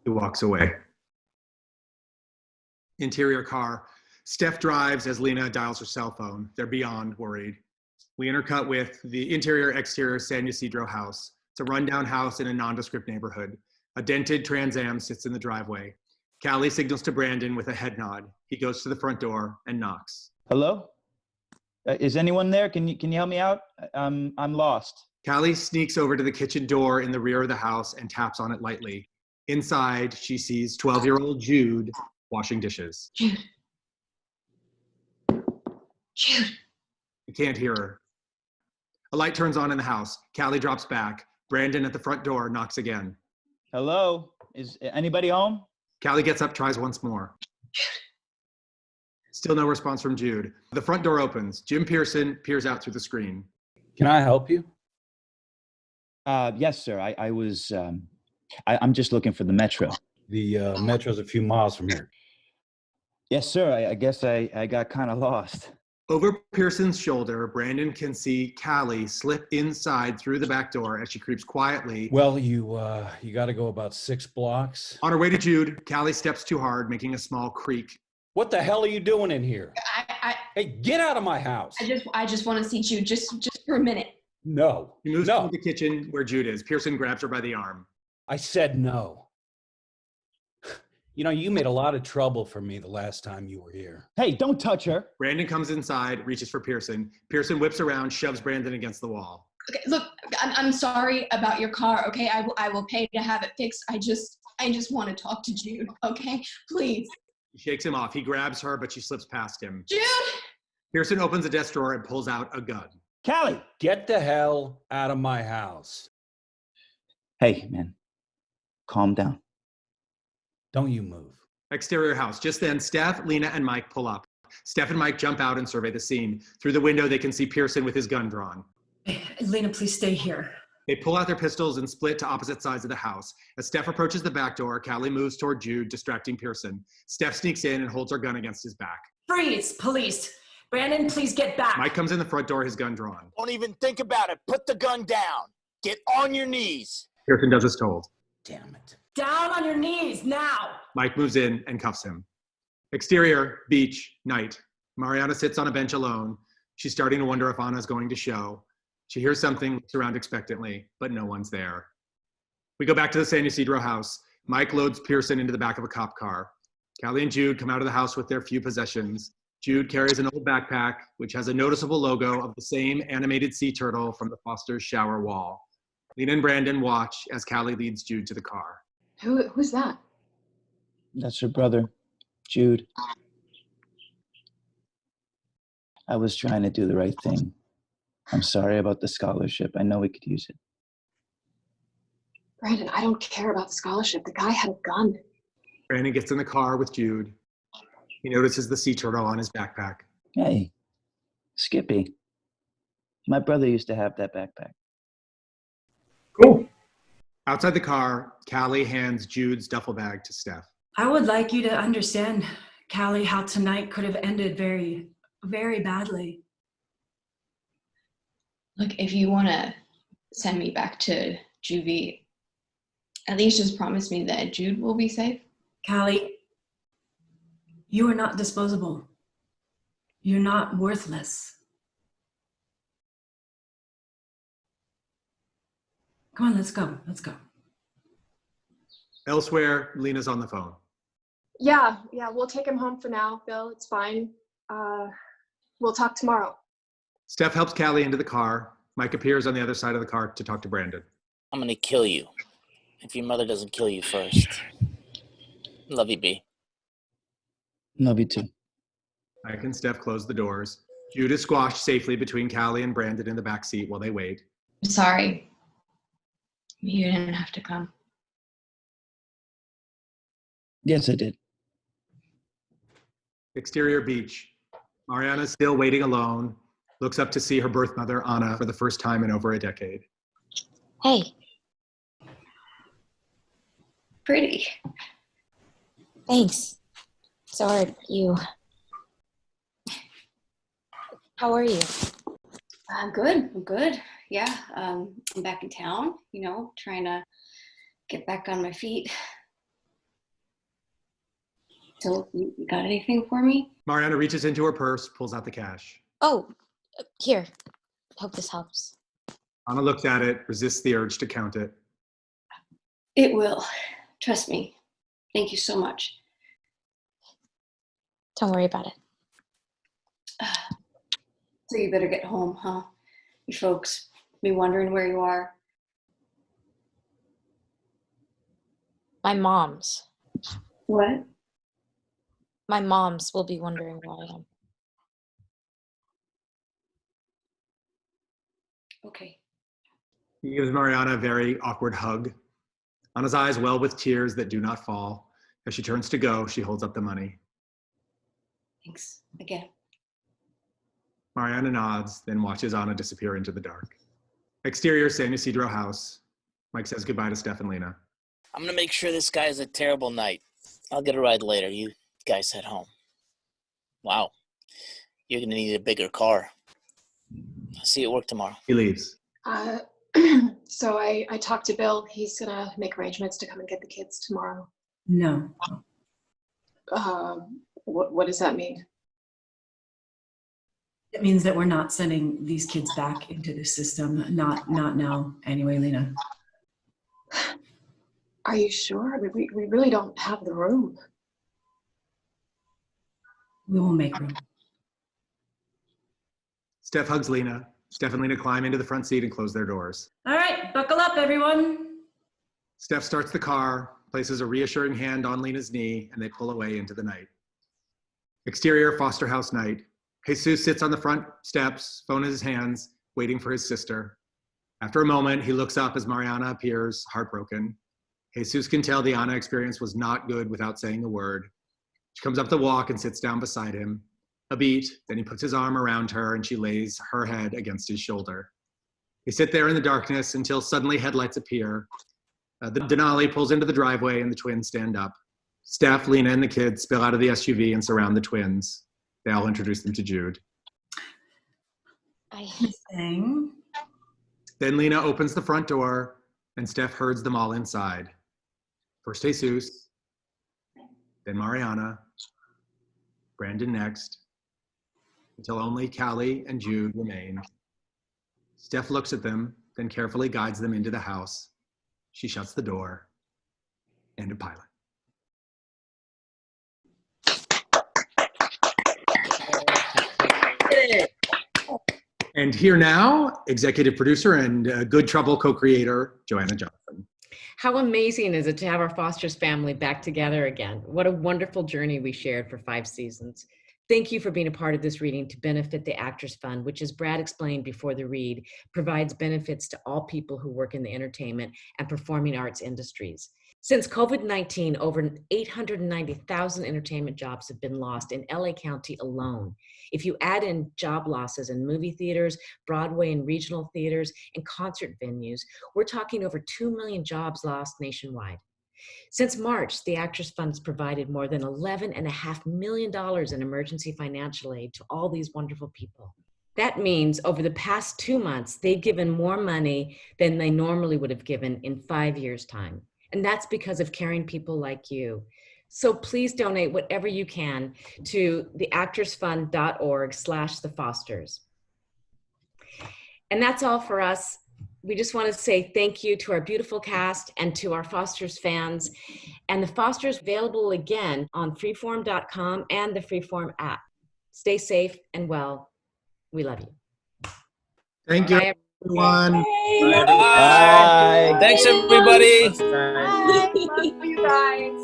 He walks away. Interior car. Steph drives as Lena dials her cell phone. They're beyond worried. We intercut with the interior-exterior San Ysidro house. It's a rundown house in a nondescript neighborhood. A dented Trans Am sits in the driveway. Callie signals to Brandon with a head nod. He goes to the front door and knocks. Hello? Is anyone there? Can you help me out? I'm lost. Callie sneaks over to the kitchen door in the rear of the house and taps on it lightly. Inside, she sees 12-year-old Jude washing dishes. Jude. You can't hear her. A light turns on in the house. Callie drops back. Brandon at the front door knocks again. Hello? Is anybody home? Callie gets up, tries once more. Still no response from Jude. The front door opens. Jim Pearson peers out through the screen. Can I help you? Yes, sir. I was, I'm just looking for the Metro. The Metro's a few miles from here. Yes, sir. I guess I got kind of lost. Over Pearson's shoulder, Brandon can see Callie slip inside through the back door as she creeps quietly. Well, you got to go about 6 blocks. On her way to Jude, Callie steps too hard, making a small creak. What the hell are you doing in here? Hey, get out of my house. I just want to see Jude just for a minute. No. She moves to the kitchen where Jude is. Pearson grabs her by the arm. I said no. You know, you made a lot of trouble for me the last time you were here. Hey, don't touch her. Brandon comes inside, reaches for Pearson. Pearson whips around, shoves Brandon against the wall. Okay, look, I'm sorry about your car, okay? I will pay to have it fixed. I just want to talk to Jude, okay? Please. He shakes him off. He grabs her, but she slips past him. Jude! Pearson opens a desk drawer and pulls out a gun. Callie! Get the hell out of my house. Hey, man. Calm down. Don't you move. Exterior house. Just then, Steph, Lena, and Mike pull up. Steph and Mike jump out and survey the scene. Through the window, they can see Pearson with his gun drawn. Lena, please stay here. They pull out their pistols and split to opposite sides of the house. As Steph approaches the back door, Callie moves toward Jude, distracting Pearson. Steph sneaks in and holds her gun against his back. Freeze, police. Brandon, please get back. Mike comes in the front door, his gun drawn. Don't even think about it. Put the gun down. Get on your knees. Pearson does as told. Damn it. Down on your knees, now. Mike moves in and cuffs him. Exterior, beach, night. Mariana sits on a bench alone. She's starting to wonder if Anna's going to show. She hears something, looks around expectantly, but no one's there. We go back to the San Ysidro house. Mike loads Pearson into the back of a cop car. Callie and Jude come out of the house with their few possessions. Jude carries an old backpack, which has a noticeable logo of the same animated sea turtle from the Foster's shower wall. Lena and Brandon watch as Callie leads Jude to the car. Who's that? That's her brother, Jude. I was trying to do the right thing. I'm sorry about the scholarship. I know we could use it. Brandon, I don't care about the scholarship. The guy had a gun. Brandon gets in the car with Jude. He notices the sea turtle on his backpack. Hey, Skippy. My brother used to have that backpack. Cool. Outside the car, Callie hands Jude's duffel bag to Steph. I would like you to understand, Callie, how tonight could have ended very, very badly. Look, if you want to send me back to juvie, at least just promise me that Jude will be safe. Callie, you are not disposable. You're not worthless. Come on, let's go. Let's go. Elsewhere, Lena's on the phone. Yeah, we'll take him home for now, Bill. It's fine. We'll talk tomorrow. Steph helps Callie into the car. Mike appears on the other side of the car to talk to Brandon. I'm gonna kill you if your mother doesn't kill you first. Love you, B. Love you too. Mike and Steph close the doors. Jude is squashed safely between Callie and Brandon in the back seat while they wait. I'm sorry. You didn't have to come. Yes, I did. Exterior beach. Mariana's still waiting alone, looks up to see her birth mother, Anna, for the first time in over a decade. Hey. Pretty. Thanks. So are you. How are you? I'm good. Yeah, I'm back in town, trying to get back on my feet. So, you got anything for me? Mariana reaches into her purse, pulls out the cash. Oh, here. Hope this helps. Anna looks at it, resists the urge to count it. It will. Trust me. Thank you so much. Don't worry about it. So you better get home, huh? Your folks be wondering where you are. My mom's. What? My mom's will be wondering where I am. Okay. He gives Mariana a very awkward hug. Anna's eyes well with tears that do not fall. As she turns to go, she holds up the money. Thanks again. Mariana nods, then watches Anna disappear into the dark. Exterior San Ysidro house. Mike says goodbye to Steph and Lena. I'm gonna make sure this guy has a terrible night. I'll get a ride later. You guys head home. Wow. You're gonna need a bigger car. I'll see you at work tomorrow. He leaves. So I talked to Bill. He's gonna make arrangements to come and get the kids tomorrow. No. What does that mean? It means that we're not sending these kids back into the system. Not now. Anyway, Lena. Are you sure? We really don't have the room. We will make room. Steph hugs Lena. Steph and Lena climb into the front seat and close their doors. All right, buckle up, everyone. Steph starts the car, places a reassuring hand on Lena's knee, and they pull away into the night. Exterior foster house night. Jesus sits on the front steps, phone in his hands, waiting for his sister. After a moment, he looks up as Mariana appears, heartbroken. Jesus can tell the Anna experience was not good without saying a word. She comes up the walk and sits down beside him. A beat, then he puts his arm around her and she lays her head against his shoulder. They sit there in the darkness until suddenly headlights appear. The Denali pulls into the driveway and the twins stand up. Steph, Lena, and the kids spill out of the SUV and surround the twins. They all introduce them to Jude. Then Lena opens the front door and Steph herds them all inside. First Jesus, then Mariana, Brandon next, until only Callie and Jude remain. Steph looks at them, then carefully guides them into the house. She shuts the door. And a pilot. And here now, executive producer and Good Trouble co-creator, Joanna Johnson. How amazing is it to have our Foster's family back together again? What a wonderful journey we shared for 5 seasons. Thank you for being a part of this reading to benefit the Actors Fund, which, as Brad explained before the read, provides benefits to all people who work in the entertainment and performing arts industries. Since COVID-19, over 890,000 entertainment jobs have been lost in LA County alone. If you add in job losses in movie theaters, Broadway and regional theaters, and concert venues, we're talking over 2 million jobs lost nationwide. Since March, the Actors Fund has provided more than $11.5 million in emergency financial aid to all these wonderful people. That means over the past 2 months, they've given more money than they normally would have given in 5 years' time. And that's because of caring people like you. So please donate whatever you can to theactorsfund.org/thefosters. And that's all for us. We just want to say thank you to our beautiful cast and to our Fosters fans. And the Fosters available again on freeform.com and the Freeform app. Stay safe and well. We love you. Thank you, Bye, everyone. Bye. Thanks, everybody. Bye. Love you guys.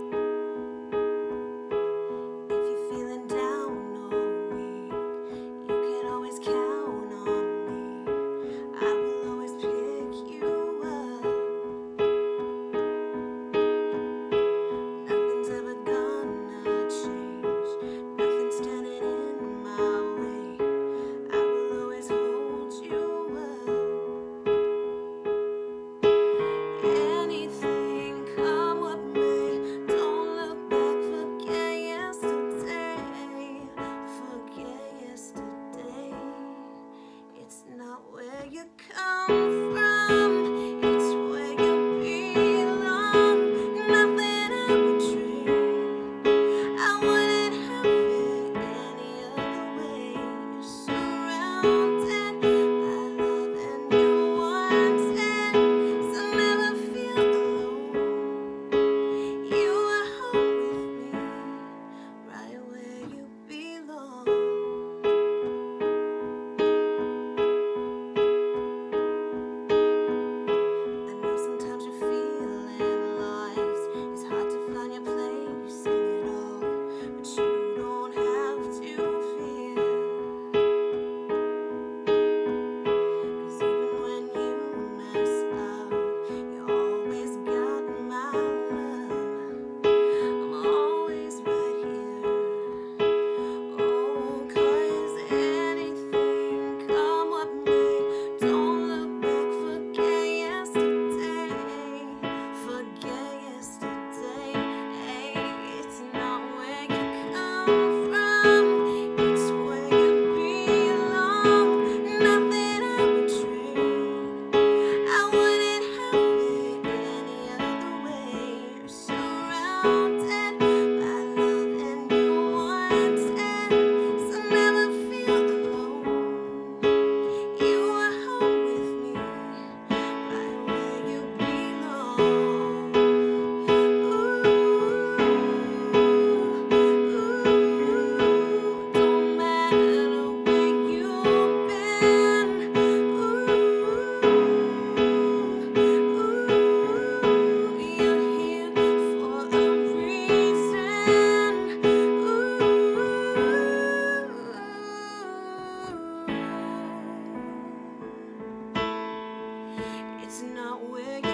It's not where you